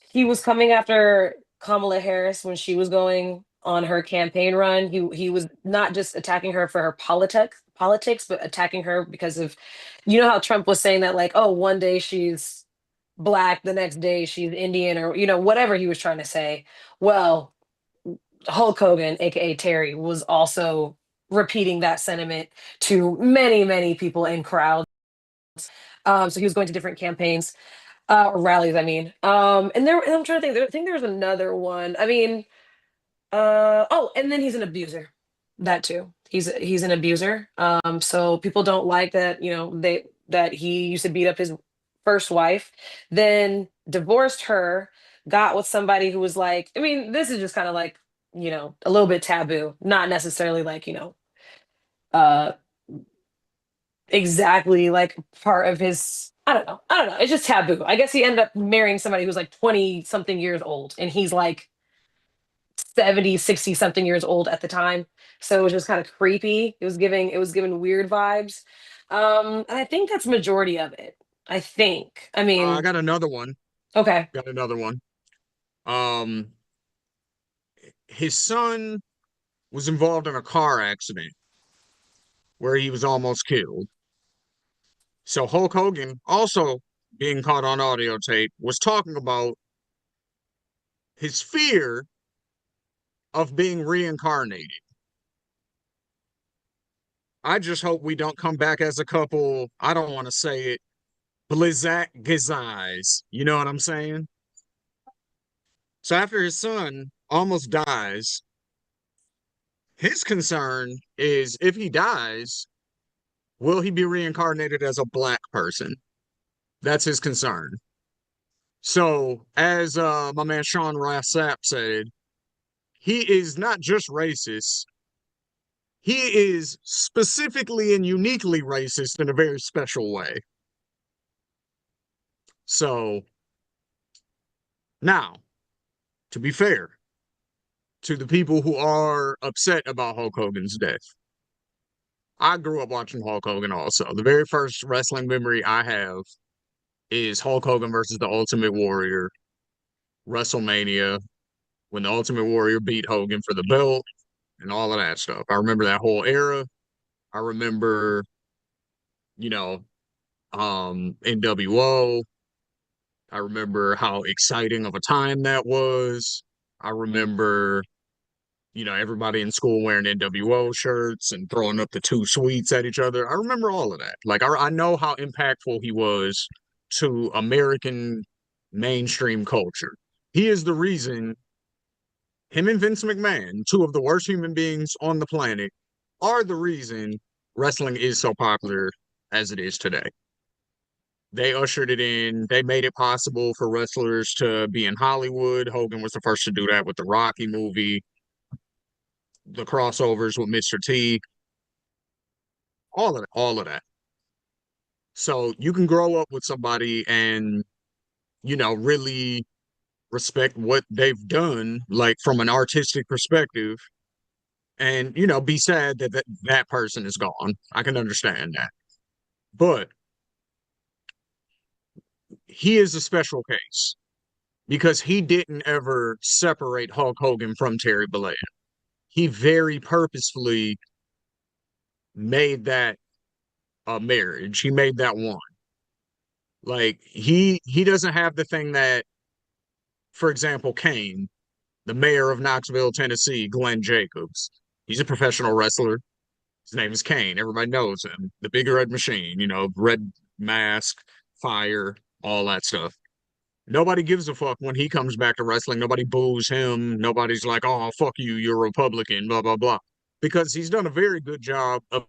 C: he was coming after Kamala Harris when she was going on her campaign run. He was not just attacking her for her politics, but attacking her because of, how Trump was saying that, like, oh, one day she's black, the next day she's Indian, or whatever he was trying to say. Well, Hulk Hogan, aka Terry, was also repeating that sentiment to many, many people in crowds. So he was going to different campaigns, or rallies, I mean. And I'm trying to think. I think there was another one. I mean, oh, and then he's an abuser. That too. He's an abuser. So people don't like that. That he used to beat up his first wife, then divorced her, got with somebody who was like. I mean, this is just kind of like a little bit taboo. Not necessarily like uh exactly like part of his I don't know. I don't know. It's just taboo. I guess he ended up marrying somebody who's like 20 something years old and he's like 70, 60 something years old at the time. So it was just kind of creepy. It was giving weird vibes. And I think that's majority of it. I think. I
B: I
C: mean,
B: got another one.
C: okay.
B: Got another one. Um, his son was involved in a car accident where he was almost killed. So Hulk Hogan, also being caught on audio tape, was talking about his fear of being reincarnated. I just hope we don't come back as a couple. I don't want to say it. Blizzak Gazais. You know what I'm saying? So after his son almost dies, his concern is if he dies, will he be reincarnated as a black person? That's his concern. So, as my man Sean Rassap said, he is not just racist, he is specifically and uniquely racist in a very special way. So, now, to be fair to the people who are upset about Hulk Hogan's death, I grew up watching Hulk Hogan also. The very first wrestling memory I have is Hulk Hogan versus the Ultimate Warrior, WrestleMania, when the Ultimate Warrior beat Hogan for the belt and all of that stuff. I remember that whole era. I remember, you know, NWO. I remember how exciting of a time that was. I remember, everybody in school wearing NWO shirts and throwing up the two sweets at each other. I remember all of that. Like, I know how impactful he was to American mainstream culture. He is the reason him and Vince McMahon, two of the worst human beings on the planet, are the reason wrestling is so popular as it is today. They ushered it in. They made it possible for wrestlers to be in Hollywood. Hogan was the first to do that with the Rocky movie, the crossovers with Mr. T, all of that, all of that. So you can grow up with somebody and, really respect what they've done, like from an artistic perspective, and, be sad that that person is gone. I can understand that. But he is a special case because he didn't ever separate Hulk Hogan from Terry Bollea. He very purposefully made that a marriage. He made that one. Like he doesn't have the thing that, for example, Kane, the mayor of Knoxville, Tennessee, Glenn Jacobs. He's a professional wrestler. His name is Kane. Everybody knows him. The Big Red Machine, red mask, fire, all that stuff. Nobody gives a fuck when he comes back to wrestling. Nobody boos him. Nobody's like, oh, fuck you, you're a Republican, blah, blah, blah. Because he's done a very good job of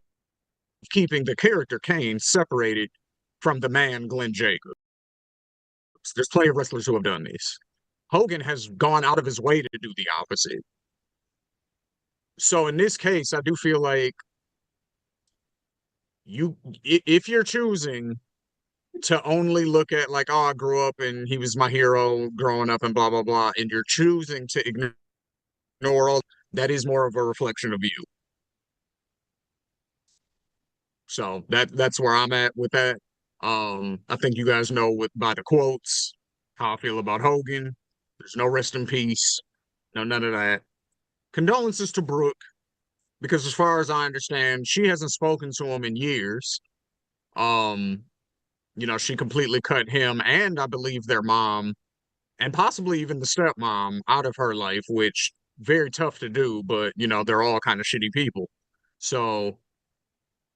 B: keeping the character Kane separated from the man Glenn Jacobs. There's plenty of wrestlers who have done this. Hogan has gone out of his way to do the opposite. So in this case, I do feel like if you're choosing to only look at like, oh, I grew up and he was my hero growing up and blah blah blah, and you're choosing to ignore all that, is more of a reflection of you. So that's where I'm at with that. I think you guys know by the quotes how I feel about Hogan. There's no rest in peace, no none of that. Condolences to Brooke, because as far as I understand, she hasn't spoken to him in years. Um, she completely cut him and I believe their mom and possibly even the stepmom out of her life, which very tough to do, but they're all kind of shitty people. So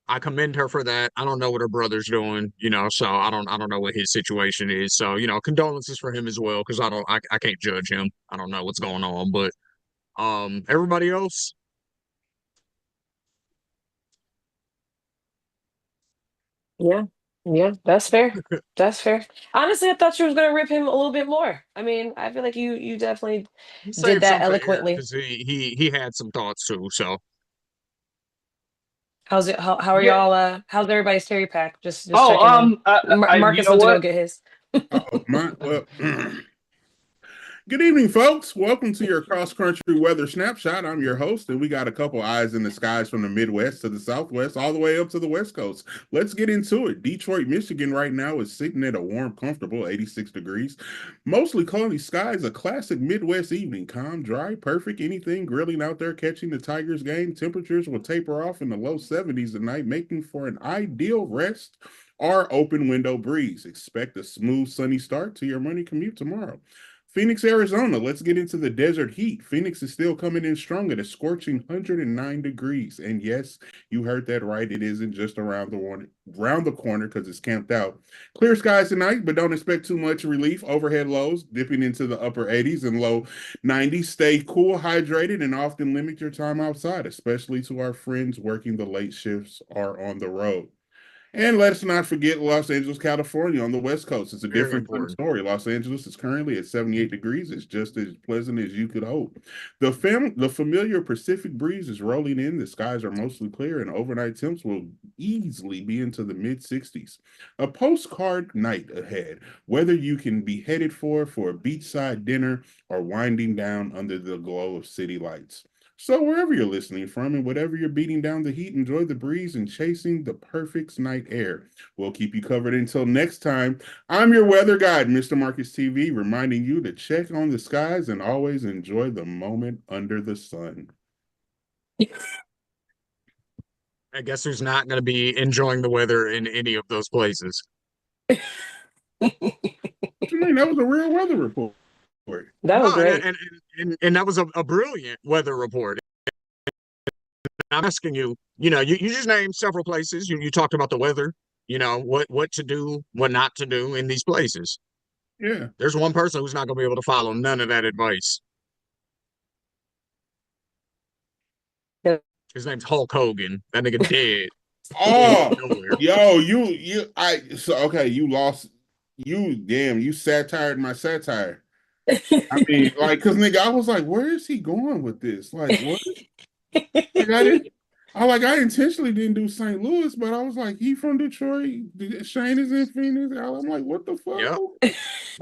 B: I commend her for that. I don't know what her brother's doing, so I don't know what his situation is. So, condolences for him as well, because I can't judge him. I don't know what's going on, but everybody else.
C: Yeah. Yeah, that's fair. That's fair. Honestly, I thought you was gonna rip him a little bit more. I mean, I feel like you definitely did
B: Save
C: that
B: some for air
C: eloquently.
B: because he had some thoughts too. So
C: How's it? How are
A: Yeah.
C: y'all? How's everybody's Terry pack? Just
A: Oh,
C: checking in.
A: you
C: Marcus
A: know
C: went to go
A: what?
C: get his.
D: Oh, well, good evening, folks. Welcome to your cross country weather snapshot. I'm your host, and we got a couple eyes in the skies from the Midwest to the Southwest, all the way up to the West Coast. Let's get into it. Detroit, Michigan, right now is sitting at a warm, comfortable 86 degrees. Mostly cloudy skies, a classic Midwest evening. Calm, dry, perfect. Anything grilling out there catching the Tigers game. Temperatures will taper off in the low 70s tonight, making for an ideal rest or open window breeze. Expect a smooth, sunny start to your morning commute tomorrow. Phoenix, Arizona. Let's get into the desert heat. Phoenix is still coming in strong at a scorching 109 degrees. And yes, you heard that right. It isn't just around the corner because it's camped out. Clear skies tonight, but don't expect too much relief. Overhead lows dipping into the upper 80s and low 90s. Stay cool, hydrated, and often limit your time outside, especially to our friends working the late shifts or on the road. And let's not forget Los Angeles, California on the West Coast. It's a
B: Very
D: different kind of
B: important.
D: story. Los Angeles is currently at 78 degrees. It's just as pleasant as you could hope. The familiar Pacific breeze is rolling in. The skies are mostly clear, and overnight temps will easily be into the mid 60s. A postcard night ahead, whether you can be headed for a beachside dinner or winding down under the glow of city lights. So wherever you're listening from and whatever you're beating down the heat, enjoy the breeze and chasing the perfect night air. We'll keep you covered until next time. I'm your weather guide, Mr. Marcus TV, reminding you to check on the skies and always enjoy the moment under the sun.
B: I guess who's not going to be enjoying the weather in any of those places?
D: What you mean? That was a real weather report.
C: That was
B: No,
C: great.
B: and that was a brilliant weather report. I'm asking you, you just named several places. You talked about the weather, what to do, what not to do in these places.
D: Yeah.
B: There's one person who's not going to be able to follow none of that advice.
C: Yeah.
B: His name's Hulk Hogan. That nigga dead.
D: Oh,
B: Nowhere.
D: yo, okay, you lost, you satired my satire. I mean, like, cause nigga, I was like, where is he going with this? Like, what? Like, I intentionally didn't do St. Louis, but I was like, he from Detroit. Shane is in Phoenix. I'm like, what the fuck?
B: Yep.
D: I'm like,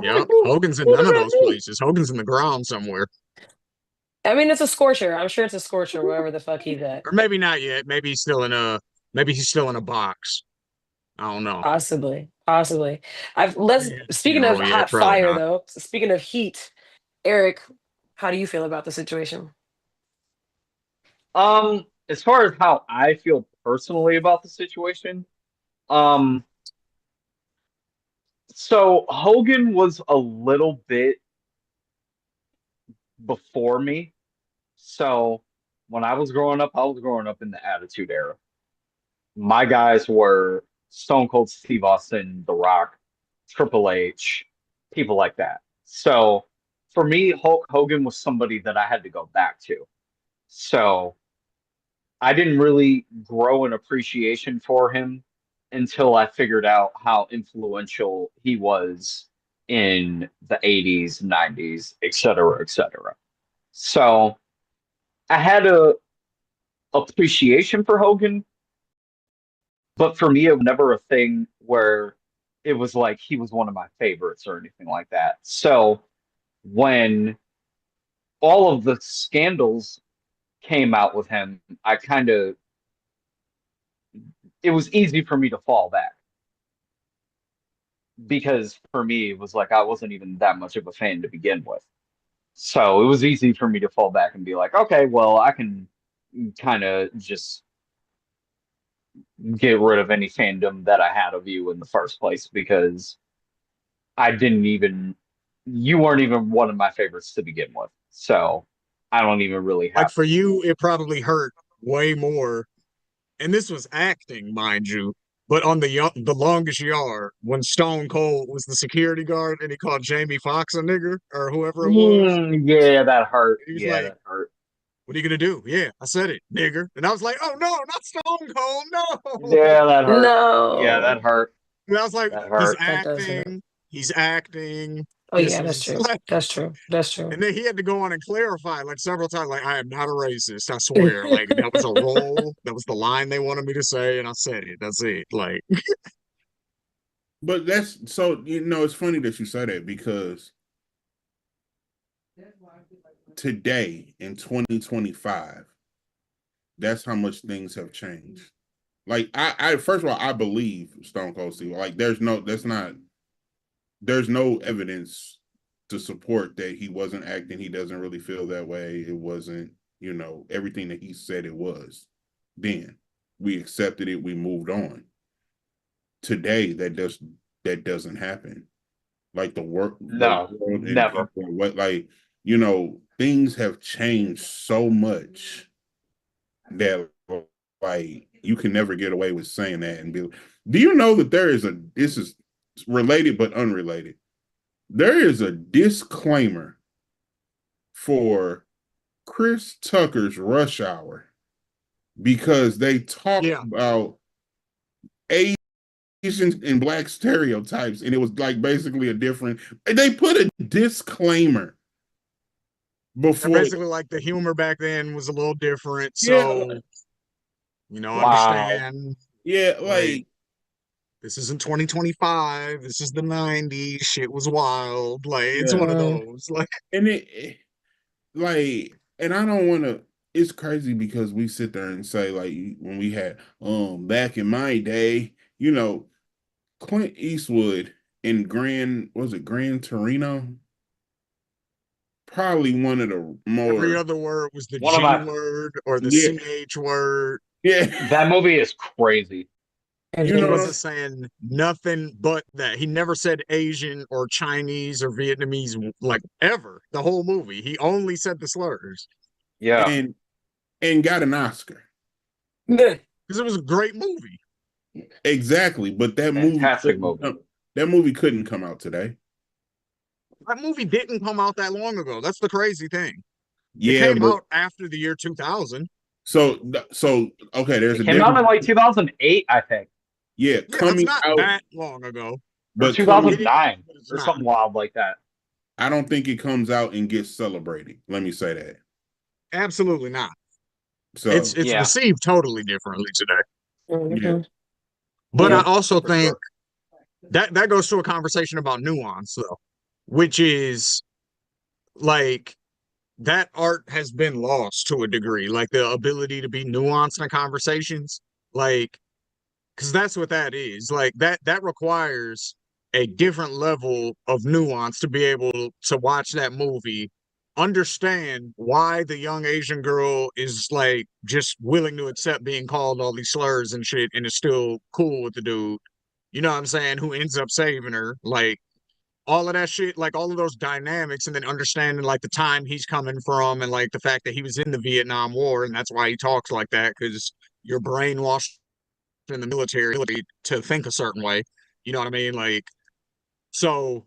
B: Yep.
D: who
B: Hogan's in none
D: does
B: of
D: that
B: those
D: mean?
B: places. Hogan's in the ground somewhere.
C: I mean, it's a scorcher. I'm sure it's a scorcher wherever the fuck he's at.
B: Or maybe not yet. Maybe he's still in a box. I don't know.
C: Possibly, possibly. Let's.
B: Yeah,
C: Speaking of
B: funeral yet,
C: hot
B: probably
C: fire,
B: not.
C: though. Speaking of heat, Eric, how do you feel about the situation?
A: As far as how I feel personally about the situation, um, so Hogan was a little bit before me. So when I was growing up in the Attitude Era. My guys were Stone Cold Steve Austin, The Rock, Triple H, people like that. So for me, Hulk Hogan was somebody that I had to go back to. So I didn't really grow an appreciation for him until I figured out how influential he was in the 80s, 90s, et cetera, et cetera. So I had a appreciation for Hogan, but for me, it was never a thing where it was like he was one of my favorites or anything like that. So when all of the scandals came out with him, it was easy for me to fall back because for me, it was like I wasn't even that much of a fan to begin with. So it was easy for me to fall back and be like, okay, well, I can kind of just get rid of any fandom that I had of you in the first place because I didn't even, you weren't even one of my favorites to begin with. So I don't even really
B: Like
A: have.
B: for you, it probably hurt way more. And this was acting, mind you. But on the longest yard, when Stone Cold was the security guard and he called Jamie Foxx a nigger or whoever it was,
A: Yeah, that hurt.
B: he was
A: Yeah,
B: like,
A: that hurt.
B: "What are you gonna do?" Yeah, I said it, nigger. And I was like, "Oh no, not Stone Cold, no!"
A: Yeah, that hurt. Yeah, that
C: No,
A: hurt.
B: And I was like,
A: That
B: "He's
A: hurt.
C: that does hurt.
B: acting. He's acting."
C: Oh
B: This
C: yeah, that's
B: was
C: true.
B: like,
C: That's true. That's true.
B: and then he had to go on and clarify like several times, like, I am not a racist, I swear. Like that was a role, that was the line they wanted me to say, and I said it. That's it. Like,
D: But that's so it's funny that you say that because today in 2025, that's how much things have changed. Like I first of all, I believe Stone Cold Steve. Like there's no evidence to support that he wasn't acting. He doesn't really feel that way. It wasn't, everything that he said it was. Then we accepted it. We moved on. Today, that doesn't happen. Like the
A: No,
D: world and
A: never.
D: people, things have changed so much that like you can never get away with saying that and be. Do you know that this is related but unrelated? There is a disclaimer for Chris Tucker's Rush Hour because they talk
B: yeah,
D: about Asian and black stereotypes, and it was like basically a different. They put a disclaimer
B: and
D: before.
B: basically like the humor back then was a little different.
D: Yeah,
B: So,
A: Wow.
B: understand,
D: yeah,
B: like,
D: like
B: this isn't 2025. This is the 90s. Shit was wild. Like, it's
D: yeah,
B: one of
C: Mm.
B: those. Like,
D: and like, and I don't want to. It's crazy because we sit there and say like when we had back in my day, Clint Eastwood in Gran Torino, probably one of the
B: every
D: more
B: other word was the
A: One of
B: G
A: my
B: word or the
D: yeah
B: CH word.
D: yeah
A: That movie is crazy.
C: It
D: you
B: He
D: know
B: wasn't
C: is.
B: saying nothing but that. He never said Asian or Chinese or Vietnamese, like, ever, the whole movie. He only said the slurs
A: Yeah,
D: and got an Oscar.
C: Yeah.
B: because it was a great movie.
D: Exactly, but
A: fantastic movie.
D: that movie couldn't come out today.
B: That movie didn't come out that long ago. That's the crazy thing. It
D: Yeah,
B: came
D: but
B: out after the year 2000.
D: so okay, there's
A: It
D: a
A: came out
D: difference.
A: in like 2008, I think,
D: Yeah,
B: Yeah, that's
D: coming
B: not
D: out,
B: that long ago.
A: or
D: but coming,
B: It is,
A: 2009,
B: but it's
A: or
B: not.
A: something wild like that.
D: I don't think it comes out and gets celebrated. Let me say that.
B: Absolutely not. It's
D: So
B: it's
A: Yeah,
B: received totally differently today.
D: yeah,
C: Mhm.
B: But I
C: Yeah.
A: yeah,
B: also
A: for
B: think
A: sure.
B: that goes to a conversation about nuance, though, which is like that art has been lost to a degree, like the ability to be nuanced in conversations, like because that's what that is. Like that requires a different level of nuance to be able to watch that movie, understand why the young Asian girl is like just willing to accept being called all these slurs and shit and is still cool with the dude. You know what I'm saying? Who ends up saving her? Like all of that shit, like all of those dynamics, and then understanding like the time he's coming from and like the fact that he was in the Vietnam War and that's why he talks like that because you're brainwashed in the military to think a certain way. You know what I mean? Like, so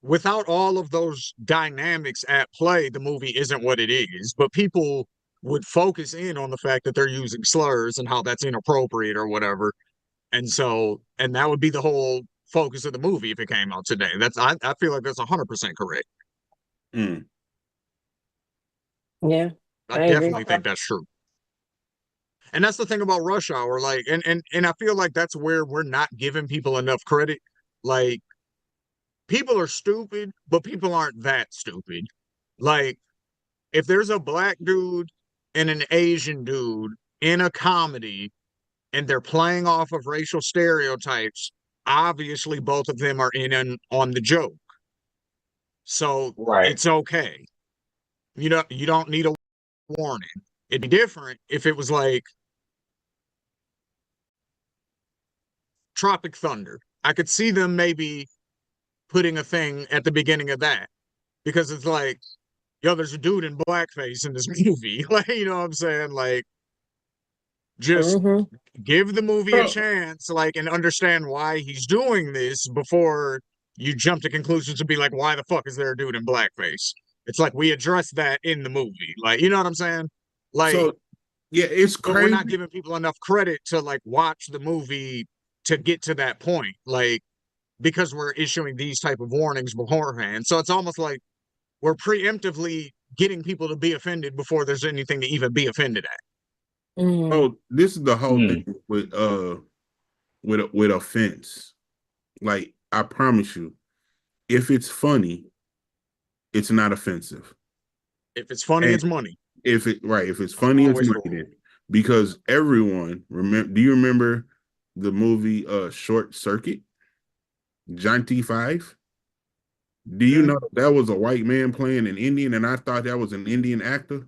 B: without all of those dynamics at play, the movie isn't what it is. But people would focus in on the fact that they're using slurs and how that's inappropriate or whatever. And that would be the whole focus of the movie if it came out today. I feel like that's 100% correct.
D: mm,
C: Yeah.
B: I
C: I agree.
B: definitely think that's true. And that's the thing about Rush Hour. Like, and I feel like that's where we're not giving people enough credit. Like, people are stupid, but people aren't that stupid. Like, if there's a black dude and an Asian dude in a comedy and they're playing off of racial stereotypes, obviously both of them are on the joke. So
A: Right.
B: it's okay. You don't need a warning. It'd be different if it was like Tropic Thunder. I could see them maybe putting a thing at the beginning of that because it's like, yo, there's a dude in blackface in this movie. Like, you know what I'm saying? Like, just
C: Hmm.
B: give the movie a
D: bro.
B: chance, like, and understand why he's doing this before you jump to conclusions to be like, why the fuck is there a dude in blackface? It's like we address that in the movie. Like, you know what I'm saying? Like,
D: So yeah, it's
B: but we're not
D: crazy.
B: giving people enough credit to like watch the movie to get to that point. Like, because we're issuing these type of warnings beforehand. So it's almost like we're preemptively getting people to be offended before there's anything to even be offended at.
D: Oh, this is the whole
A: Hmm.
D: thing with offense. Like, I promise you, if it's funny, it's not offensive.
B: If it's funny,
D: And
B: it's money.
D: if it's
B: That's
D: funny, it's
B: always rule.
D: money. Because everyone remember. Do you remember the movie Short Circuit? John T. 5. Do you know that was a white man playing an Indian, and I thought that was an Indian actor?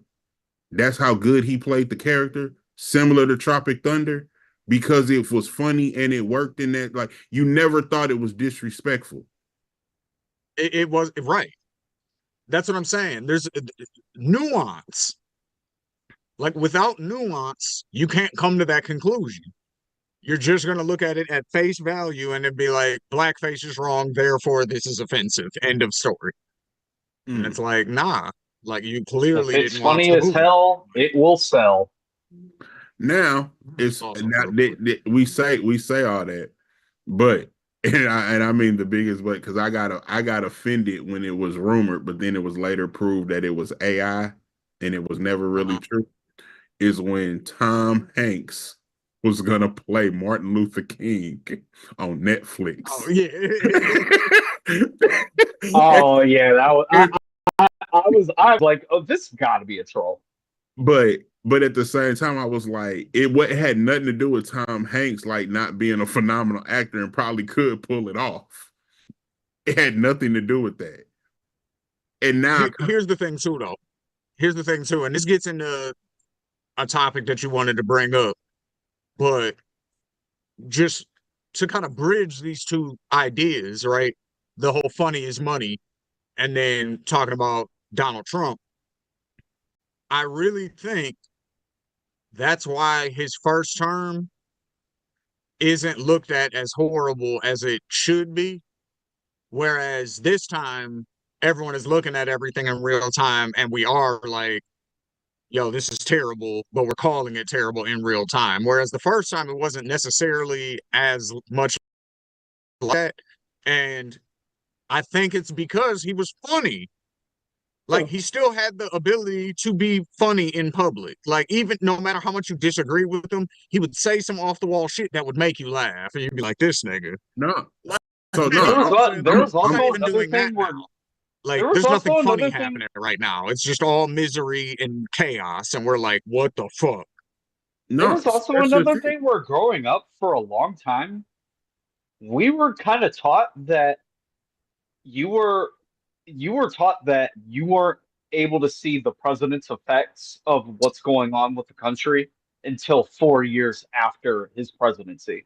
D: That's how good he played the character, similar to Tropic Thunder, because it was funny and it worked in that. Like, you never thought it was disrespectful.
B: It was right. That's what I'm saying. There's nuance. Like without nuance, you can't come to that conclusion. You're just going to look at it at face value and it'd be like, blackface is wrong, therefore this is offensive. End of story. And
D: Mm.
B: it's like, nah, like you
A: If
B: clearly
A: it's
B: didn't watch
A: funny
B: the
A: as
B: movie.
A: hell, it will sell.
D: Now it's
B: Also
D: now
B: true.
D: we say all that, but and I mean the biggest but because I got offended when it was rumored, but then it was later proved that it was AI and it was never really true. Is when Tom Hanks was gonna play Martin Luther King on Netflix.
B: Oh yeah.
A: Oh yeah, that was I was like, oh, this got to be a troll.
D: but at the same time, I was like, it had nothing to do with Tom Hanks like not being a phenomenal actor and probably could pull it off. It had nothing to do with that. And now,
B: Here's the thing too, though. Here's the thing too, and this gets into a topic that you wanted to bring up, but just to kind of bridge these two ideas, right? The whole funny is money, and then talking about Donald Trump. I really think that's why his first term isn't looked at as horrible as it should be. Whereas this time, everyone is looking at everything in real time, and we are like, yo, this is terrible, but we're calling it terrible in real time. Whereas the first time, it wasn't necessarily as much like that. And I think it's because he was funny. Like he still had the ability to be funny in public. Like even no matter how much you disagree with him, he would say some off the wall shit that would make you laugh, and you'd be like, "This nigga."
D: no. So
B: You
A: There
D: no,
B: know
A: was
B: what I'm saying?
A: there was
B: We're not
A: also
B: even
A: another
B: doing that
A: thing where
B: now. Like,
A: there was
B: there's nothing
A: also
B: funny
A: another thing
B: happening right now. It's just all misery and chaos, and we're like, "What the fuck?"
A: there
D: no.
A: was also
D: That's the
A: another
D: thing.
A: thing where growing up for a long time, we were kind of taught that you were you were taught that you weren't able to see the president's effects of what's going on with the country until 4 years after his presidency.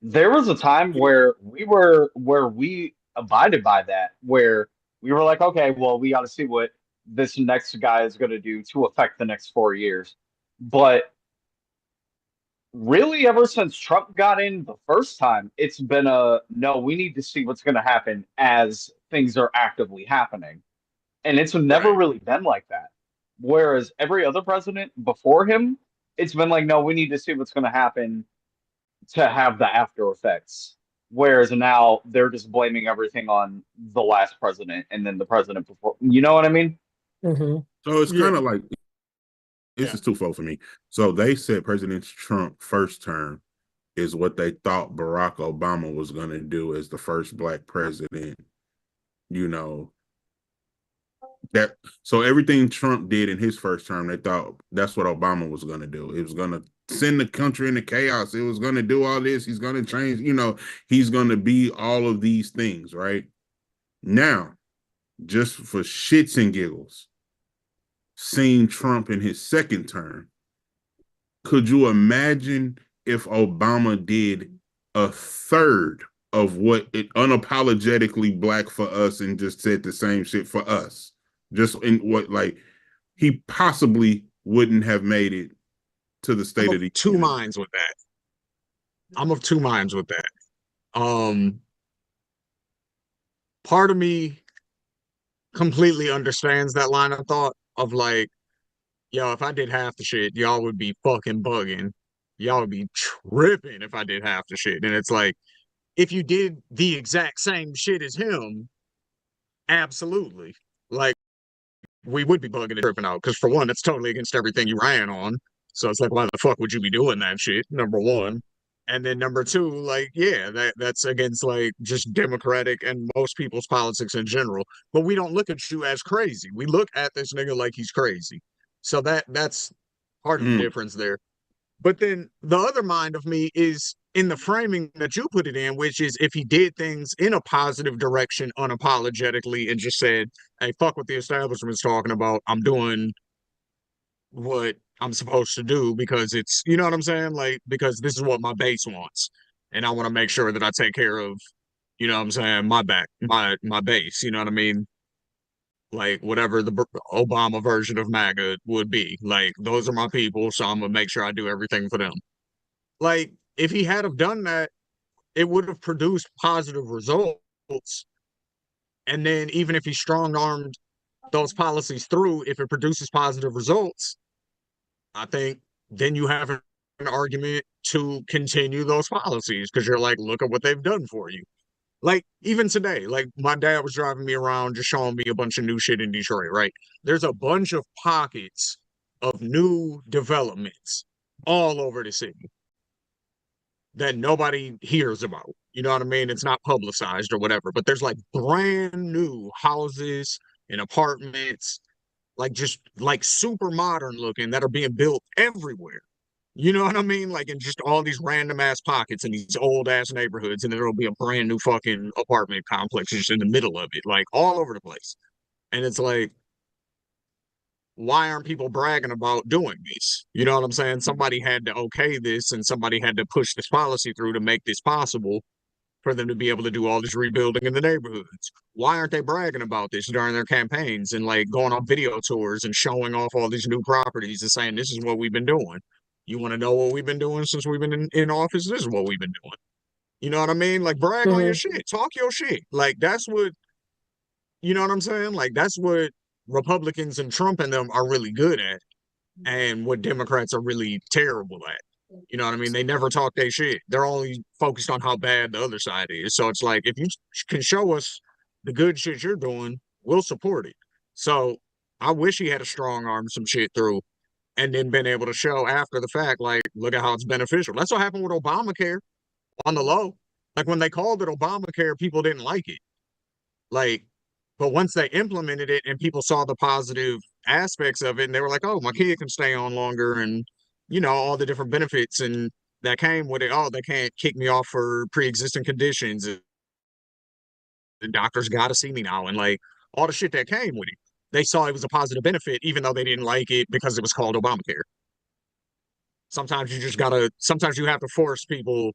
A: There was a time where we abided by that, where we were like, okay, well, we got to see what this next guy is going to do to affect the next 4 years. But really, ever since Trump got in the first time, it's been a no, we need to see what's going to happen as things are actively happening. And it's never
B: Right.
A: really been like that. Whereas every other president before him, it's been like, no, we need to see what's going to happen to have the after effects. Whereas now they're just blaming everything on the last president and then the president before. You know what I mean?
C: Hmm.
D: So it's
B: Yeah.
D: kind of like this
B: Yeah.
D: is twofold for me. So they said President Trump first term is what they thought Barack Obama was going to do as the first black president. You know, that so everything Trump did in his first term, they thought that's what Obama was going to do. It was going to send the country into chaos. It was going to do all this. He's going to change, he's going to be all of these things, right? Now, just for shits and giggles, seeing Trump in his second term, could you imagine if Obama did a third of what it unapologetically black for us and just said the same shit for us? Just in what like he possibly wouldn't have made it to the
B: I'm
D: State
B: of
D: of the
B: two
D: Union.
B: minds with that. I'm of two minds with that. Um, Part of me completely understands that line of thought of like, yo, if I did half the shit, y'all would be fucking bugging. Y'all would be tripping if I did half the shit. And it's like, if you did the exact same shit as him, absolutely. Like, we would be bugging and tripping out because, for one, it's totally against everything you ran on. So it's like, why the fuck would you be doing that shit? Number one. And then number two, like, yeah, that's against like just democratic and most people's politics in general. But we don't look at you as crazy. We look at this nigga like he's crazy. So that's part of the
D: Mm.
B: difference there. But then the other mind of me is in the framing that you put it in, which is if he did things in a positive direction unapologetically and just said, hey, fuck what the establishment's talking about. I'm doing what I'm supposed to do because it's, you know what I'm saying? Like, because this is what my base wants. And I want to make sure that I take care of, you know what I'm saying, my base, you know what I mean? Like whatever the Obama version of MAGA would be. Like, those are my people, so I'm gonna make sure I do everything for them. Like, if he had have done that, it would have produced positive results. And then even if he strong armed those policies through, if it produces positive results, I think then you have an argument to continue those policies because you're like, look at what they've done for you. Like, even today, like my dad was driving me around just showing me a bunch of new shit in Detroit, right? There's a bunch of pockets of new developments all over the city that nobody hears about. You know what I mean? It's not publicized or whatever, but there's like brand new houses and apartments, like just like super modern looking that are being built everywhere. You know what I mean? Like in just all these random ass pockets in these old ass neighborhoods, and then there'll be a brand new fucking apartment complex just in the middle of it, like all over the place. And it's like, why aren't people bragging about doing this? You know what I'm saying? Somebody had to okay this and somebody had to push this policy through to make this possible for them to be able to do all this rebuilding in the neighborhoods. Why aren't they bragging about this during their campaigns and like going on video tours and showing off all these new properties and saying, this is what we've been doing? You want to know what we've been doing since we've been in office? This is what we've been doing. You know what I mean? Like, brag on your
C: Mhm.
B: shit, talk your shit. Like, that's what, you know what I'm saying? Like, that's what Republicans and Trump and them are really good at, and what Democrats are really terrible at. You know what I mean? They never talk their shit. They're only focused on how bad the other side is. So it's like, if you can show us the good shit you're doing, we'll support it. So I wish he had a strong arm some shit through and then been able to show after the fact, like, look at how it's beneficial. That's what happened with Obamacare on the low. Like when they called it Obamacare, people didn't like it. Like, but once they implemented it and people saw the positive aspects of it, and they were like, "Oh, my kid can stay on longer," and you know all the different benefits and that came with it. Oh, they can't kick me off for pre-existing conditions. And the doctors got to see me now, and like all the shit that came with it. They saw it was a positive benefit, even though they didn't like it because it was called Obamacare. Sometimes you just gotta. Sometimes you have to force people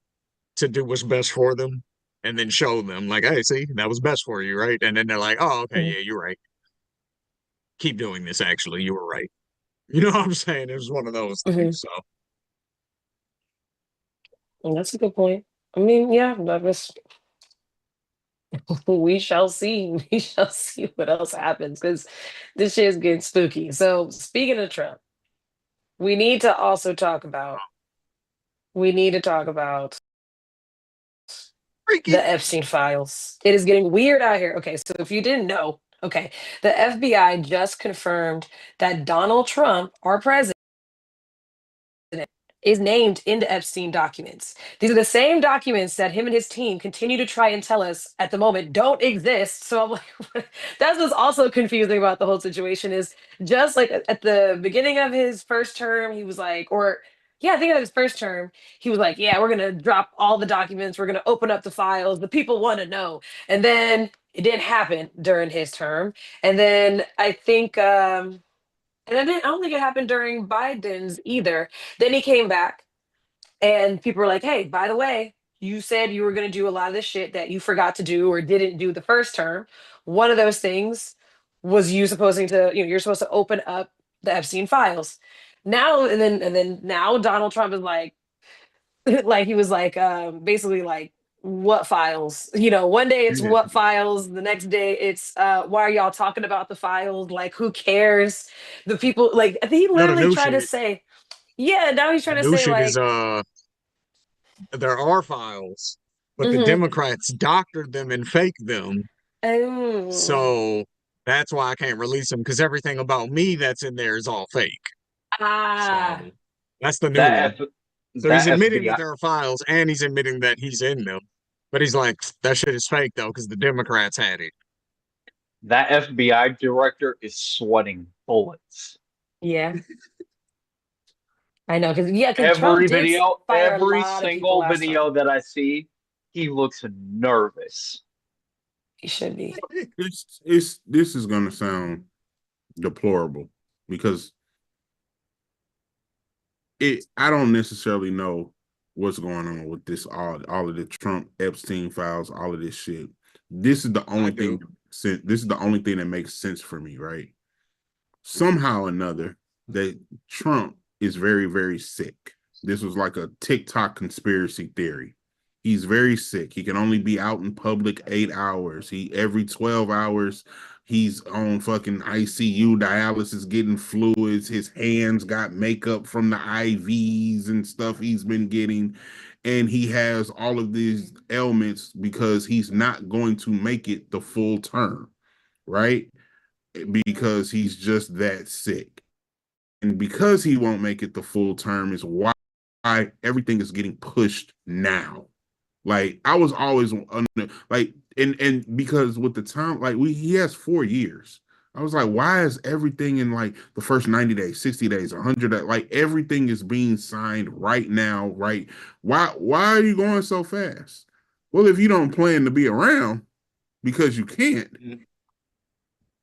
B: to do what's best for them and then show them like, hey, see, that was best for you, right? And then they're like, oh, okay,
C: Mhm.
B: yeah, you're right. Keep doing this, actually. You were right. You know what I'm saying? It was one of those
C: Mhm.
B: things. So
C: And that's a good point. I mean, yeah, I guess we shall see. We shall see what else happens because this shit is getting spooky. So, speaking of Trump, we need to also talk about we need to talk about
B: freaky.
C: the Epstein files. It is getting weird out here. Okay, so if you didn't know, okay, the FBI just confirmed that Donald Trump, our president, is named in the Epstein documents. These are the same documents that him and his team continue to try and tell us at the moment don't exist. So I'm like, that's what's also confusing about the whole situation is just like at the beginning of his first term, he was like, or yeah, I think of his first term, he was like, yeah, we're gonna drop all the documents, we're gonna open up the files, the people want to know. And then it didn't happen during his term. And then I think and I don't think it happened during Biden's either. Then he came back and people were like, hey, by the way, you said you were going to do a lot of this shit that you forgot to do or didn't do the first term. One of those things was you supposing to, you're supposed to open up the Epstein files. Now and then now Donald Trump is like, like he was like basically like what files, one day it's
B: Yeah.
C: what files, the next day it's why are y'all talking about the files, like who cares, the people, like I think he
B: No, the
C: literally
B: new
C: tried to
B: shit.
C: say, yeah, now he's
B: The
C: trying to
B: new
C: say
B: shit is
C: like
B: there are files. but the Democrats doctored them and faked them.
C: Oh.
B: So that's why I can't release them because everything about me that's in there is all fake.
C: Ah.
B: So that's the new one.
A: That F
B: So he's
A: that
B: admitting that
A: FBI
B: there are files and he's admitting that he's in them. But he's like, that shit is fake though, because the Democrats had it.
A: that FBI director is sweating bullets.
C: Yeah. I know, because Trump did fire a
A: Every
C: lot of people
A: single
C: last time.
A: video that I see, he looks nervous.
C: He should be.
D: This is gonna sound deplorable because I don't necessarily know what's going on with this all of the Trump Epstein files, all of this shit. This is the only thing. This is the only thing that makes sense for me, right? Somehow or another, that Trump is very, very sick. This was like a TikTok conspiracy theory. He's very sick. He can only be out in public 8 hours. Every 12 hours, he's on fucking ICU dialysis, getting fluids. His hands got makeup from the IVs and stuff he's been getting. And he has all of these ailments because he's not going to make it the full term, right? Because he's just that sick. And because he won't make it the full term is why everything is getting pushed now. Like I was always under like and because with the time like he has 4 years. I was like, why is everything in like the first 90 days, 60 days, 100 like everything is being signed right now, right? Why are you going so fast? Well, if you don't plan to be around because you can't,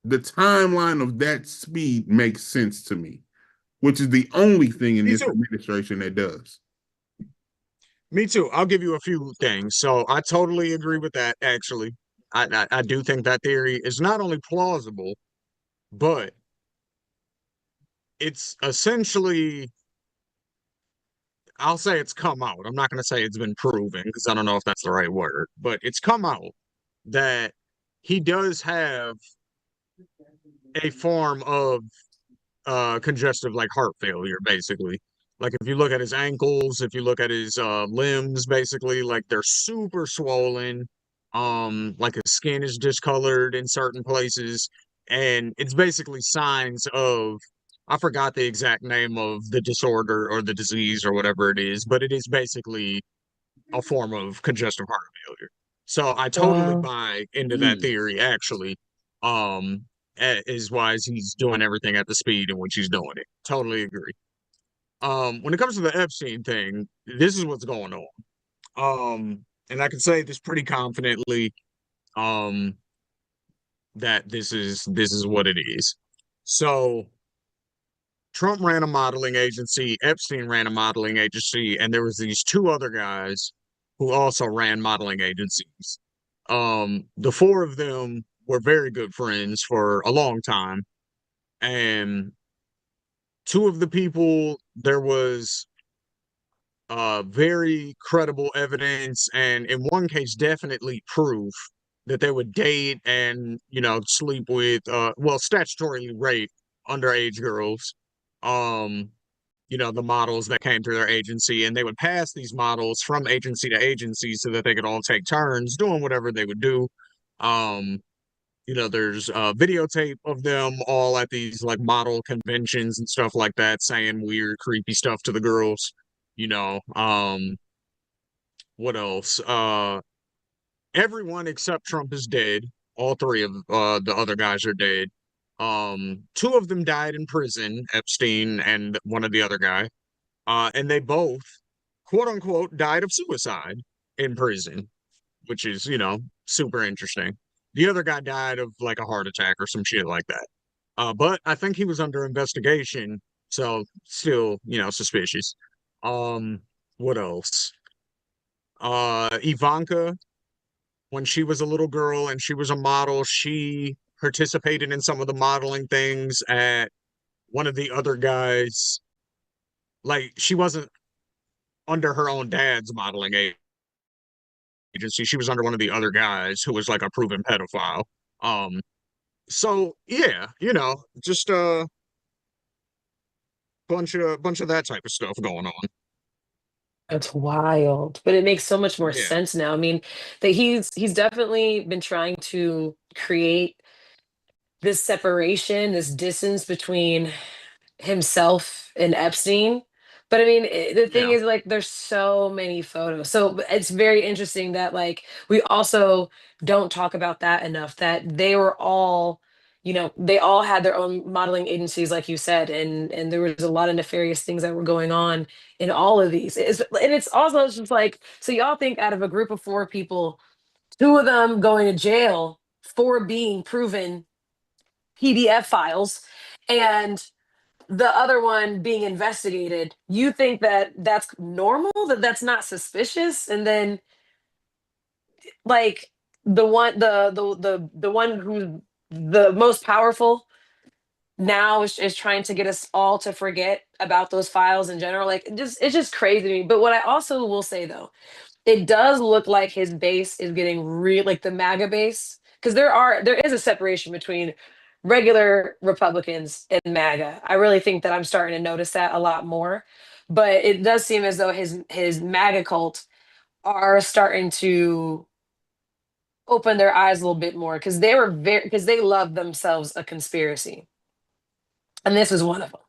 D: the timeline of that speed makes sense to me, which is the only thing in
B: Me
D: this
B: too.
D: administration that does.
B: Me too. I'll give you a few things. So I totally agree with that, actually. I do think that theory is not only plausible, but it's essentially, I'll say it's come out. I'm not going to say it's been proven because I don't know if that's the right word, but it's come out that he does have a form of congestive like heart failure, basically. Like if you look at his ankles, if you look at his limbs, basically, like they're super swollen. Like his skin is discolored in certain places, and it's basically signs of, I forgot the exact name of the disorder or the disease or whatever it is, but it is basically a form of congestive heart failure. So I totally
C: Wow.
B: buy into that
A: Mm.
B: theory, actually. Um, is why he's doing everything at the speed in which he's doing it. Totally agree. When it comes to the Epstein thing, this is what's going on. And I can say this pretty confidently, um, that this is what it is. So Trump ran a modeling agency, Epstein ran a modeling agency, and there was these two other guys who also ran modeling agencies. The four of them were very good friends for a long time, and two of the people there was very credible evidence, and in one case, definitely proof that they would date and sleep with well, statutorily rape underage girls. Um, the models that came through their agency, and they would pass these models from agency to agency so that they could all take turns doing whatever they would do. Um, there's videotape of them all at these like model conventions and stuff like that, saying weird, creepy stuff to the girls. You know, what else? Everyone except Trump is dead. All three of the other guys are dead. Two of them died in prison, Epstein and one of the other guy. And they both, quote unquote, died of suicide in prison, which is, super interesting. The other guy died of like a heart attack or some shit like that. But I think he was under investigation, so still, suspicious. Um, what else? Ivanka, when she was a little girl and she was a model, she participated in some of the modeling things at one of the other guys. Like she wasn't under her own dad's modeling agency. She was under one of the other guys who was like a proven pedophile. Um, so yeah, just a bunch of that type of stuff going on.
C: That's wild, but it makes so much more
B: Yeah,
C: sense now. I mean, that he's definitely been trying to create this separation, this distance between himself and Epstein. But I mean, the thing
B: yeah,
C: is, like, there's so many photos. So it's very interesting that, like, we also don't talk about that enough, that they were all, they all had their own modeling agencies, like you said, and there was a lot of nefarious things that were going on in all of these. And it's also just like, so y'all think out of a group of four people, two of them going to jail for being proven PDF files, and the other one being investigated, you think that that's normal, that that's not suspicious, and then, like, the one who's the most powerful now is trying to get us all to forget about those files in general. Like, it's just crazy to me. But what I also will say, though, it does look like his base is getting real, like the MAGA base, because there is a separation between regular Republicans and MAGA. I really think that I'm starting to notice that a lot more. But it does seem as though his MAGA cult are starting to open their eyes a little bit more, because they love themselves a conspiracy. And this is one of them.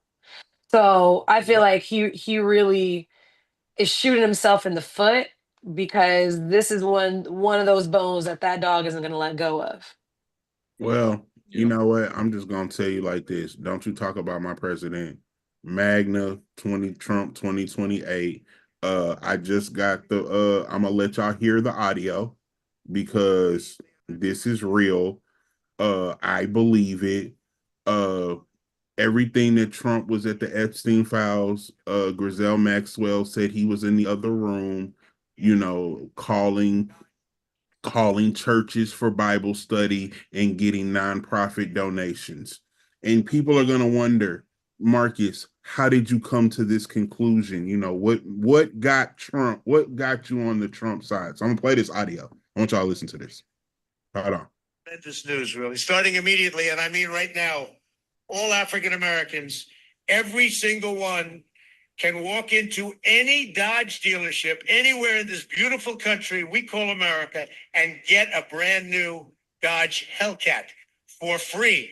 C: So I feel
B: yeah.
C: like he really is shooting himself in the foot, because this is one of those bones that dog isn't going to let go of.
D: Well, you
B: Yep.
D: know what? I'm just gonna tell you like this. Don't you talk about my president. Magna 20 Trump 2028. I just got the I'm gonna let y'all hear the audio because this is real. I believe it. Uh Everything that Trump was at the Epstein files, Griselle Maxwell said he was in the other room, calling churches for Bible study and getting nonprofit donations. And people are going to wonder, Marcus, how did you come to this conclusion? What got Trump? What got you on the Trump side? So I'm gonna play this audio. I want y'all to listen to this. Hold on.
E: Tremendous news, really, starting immediately, and I mean right now. All African Americans, every single one, can walk into any Dodge dealership anywhere in this beautiful country we call America and get a brand new Dodge Hellcat for free.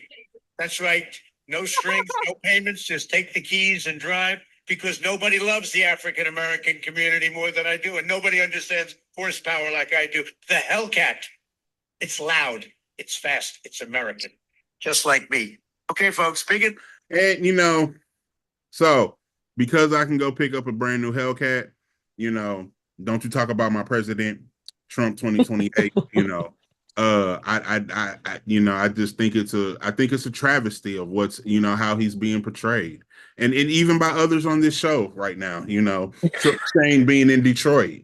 E: That's right. No strings, no payments, just take the keys and drive, because nobody loves the African American community more than I do, and nobody understands horsepower like I do. The Hellcat, it's loud, it's fast, it's American, just like me. Okay, folks, speaking.
D: And so because I can go pick up a brand new Hellcat, don't you talk about my president, Trump 2028, I just think it's a travesty of what's, how he's being portrayed. And even by others on this show right now, Shane being in Detroit,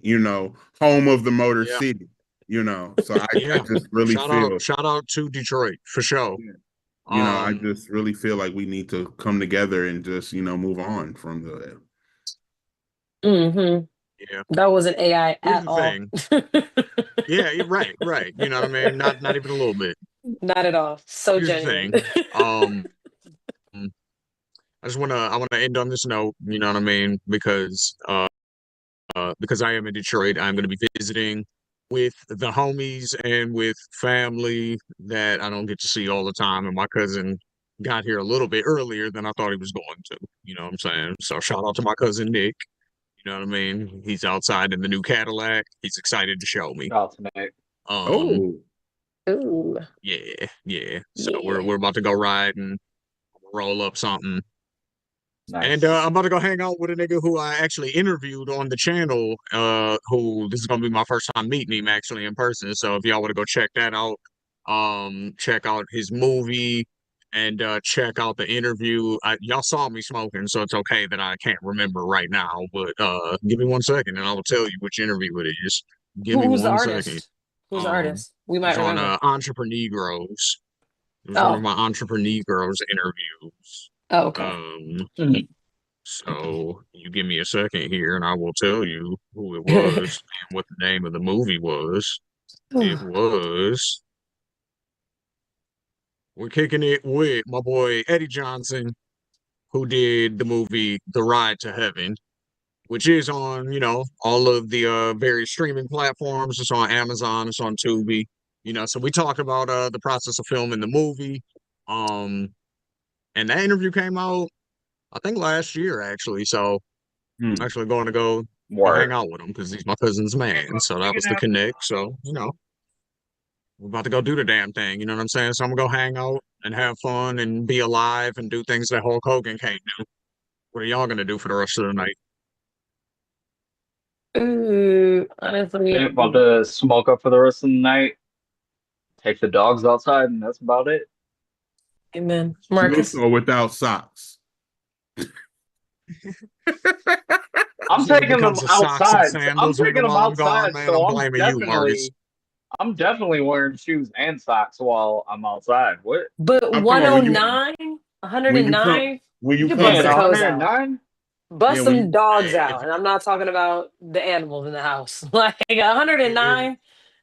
D: home of the Motor
B: Yeah.
D: City, so I
B: Yeah.
D: just really feel,
B: Shout out to Detroit for sure.
D: I
B: Um,
D: just really feel like we need to come together and just, move on from the.
C: Hmm.
B: yeah.
C: That wasn't AI
B: Here's
C: at
B: the
C: all.
B: thing. Yeah, right, right. You know what I mean? Not even a little bit.
C: Not at all. So
B: Here's the
C: genuine.
B: thing. I wanna end on this note, you know what I mean? Because I am in Detroit, I'm gonna be visiting with the homies and with family that I don't get to see all the time. And my cousin got here a little bit earlier than I thought he was going to. You know what I'm saying? So shout out to my cousin Nick. You know what I mean? He's outside in the new Cadillac. He's excited to show me.
A: Shout out to Nate.
B: Um,
D: Oh,
C: Ooh,
B: yeah, yeah. So
C: yeah.
B: we're about to go ride and roll up something. And
A: Nice.
B: I'm about to go hang out with a nigga who I actually interviewed on the channel. Who this is gonna be my first time meeting him actually in person. So if y'all want to go check that out, check out his movie and check out the interview. Y'all saw me smoking, so it's okay that I can't remember right now. But give me 1 second and I will tell you which interview it is. Give me
C: Who's the
B: 1 second.
C: artist? Who's the
B: Um,
C: artist? We might
B: it's on
C: remember.
B: Entreprenegros. It was one of
C: Oh,
B: my Entreprenegros interviews.
C: oh, okay.
B: Um,
A: Mhm.
B: so you give me a second here, and I will tell you who it was and what the name of the movie was. It was we're kicking it with my boy Eddie Johnson, who did the movie The Ride to Heaven which is on, all of the various streaming platforms. It's on Amazon, it's on Tubi. So we talked about the process of filming the movie. Um, and that interview came out, I think last year actually. So I'm
D: Hmm.
B: actually going to go hang
A: Word.
B: out with him because he's my cousin's man. So that was the connect. So, we're about to go do the damn thing. You know what I'm saying? So I'm gonna go hang out and have fun and be alive and do things that Hulk Hogan can't do. What are y'all gonna do for the rest of the night?
C: Ooh, honestly,
A: And about to smoke up for the rest of the night, take the dogs outside, and that's about it.
C: amen.
D: With
C: Marcus.
D: or without socks.
A: I'm
B: This nigga
A: taking them
B: becomes a socks and
A: outside. I'm
B: sandals
A: taking
B: nigga
A: them
B: while I'm gone,
A: outside,
B: man.
A: so
B: I'm blaming you, Marcus.
A: I'm definitely wearing shoes and socks while I'm outside. What?
C: But
D: I'm talking about
C: 109,
D: when you come
C: 109,
D: when
C: you
D: you
C: can
D: come
C: bust
A: Man,
C: the
D: back.
C: toes out.
A: 109?
C: Bust
D: Yeah, when
C: some
D: you
C: dogs
B: If
C: out. And I'm not talking about the animals in the house. Like 109.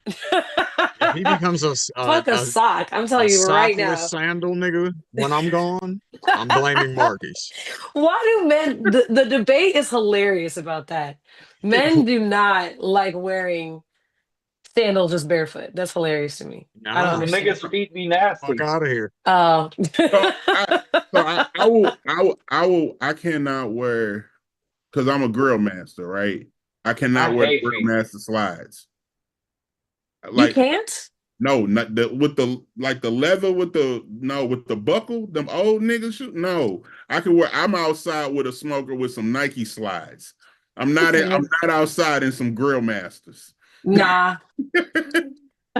B: if he becomes
C: Fuck a sock. I'm
B: a
C: telling you right
B: sockless
C: now.
B: sandal nigga when I'm gone, I'm blaming Marcus.
C: Why do men the debate is hilarious about that. Men do not like wearing sandals just barefoot. That's hilarious to me. I don't
B: Nah,
A: Them
C: understand.
A: niggas' feet be
B: fuck
A: nasty.
B: out of here.
C: Oh.
D: so I cannot wear because I'm a grill master, right? I
A: I
D: cannot wear the
A: hate
D: grill
A: feet.
D: master slides.
C: You
D: Like
C: can't?
D: no, not the with the like the leather with the no with the buckle, them old niggas shoot. No, I can wear. I'm outside with a smoker with some Nike slides. I'm not outside in some grill masters.
C: Nah.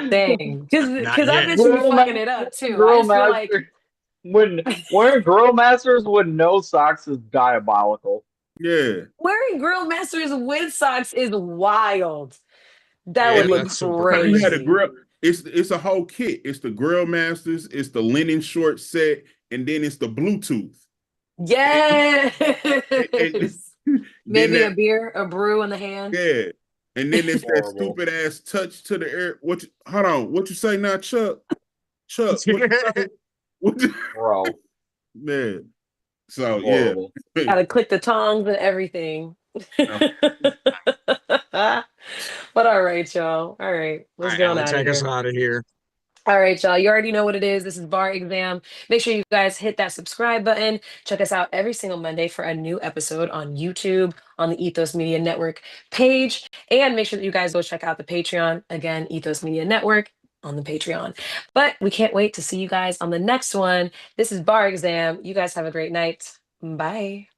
C: Dang.
B: Not
C: Cause I
B: yet.
C: bet you be
A: Grill
C: fucking
A: master,
C: it up too. I
A: grill
C: just feel like
A: master. When wearing grill masters with no socks is diabolical.
D: Yeah,
C: wearing grill masters with socks is wild. That
B: Yeah,
C: would
D: and
C: look
B: that's super
D: have you had a
B: crazy.
C: crazy.
D: grill? It's a whole kit. It's the grill masters. It's the linen short set, and then it's the Bluetooth.
C: Yes.
D: And then
C: Maybe a
D: that
C: beer, a brew in the hand.
D: yeah, and then it's that
A: Horrible.
D: stupid ass touch to the air. Hold on, what you say now, Chuck? Chuck, what you say? What you,
A: Bro,
D: man? So yeah,
A: horrible.
C: Gotta click the tongs and everything.
D: no.
C: But all right, y'all. All right,
B: All
C: let's
B: right,
C: get on
B: Allie,
C: out of
B: take us
C: here.
B: out of here.
C: All right, y'all. You already know what it is. This is Bar Exam. Make sure you guys hit that subscribe button. Check us out every single Monday for a new episode on YouTube, on the Ethos Media Network page. And make sure that you guys go check out the Patreon. Again, Ethos Media Network on the Patreon. But we can't wait to see you guys on the next one. This is Bar Exam. You guys have a great night. Bye.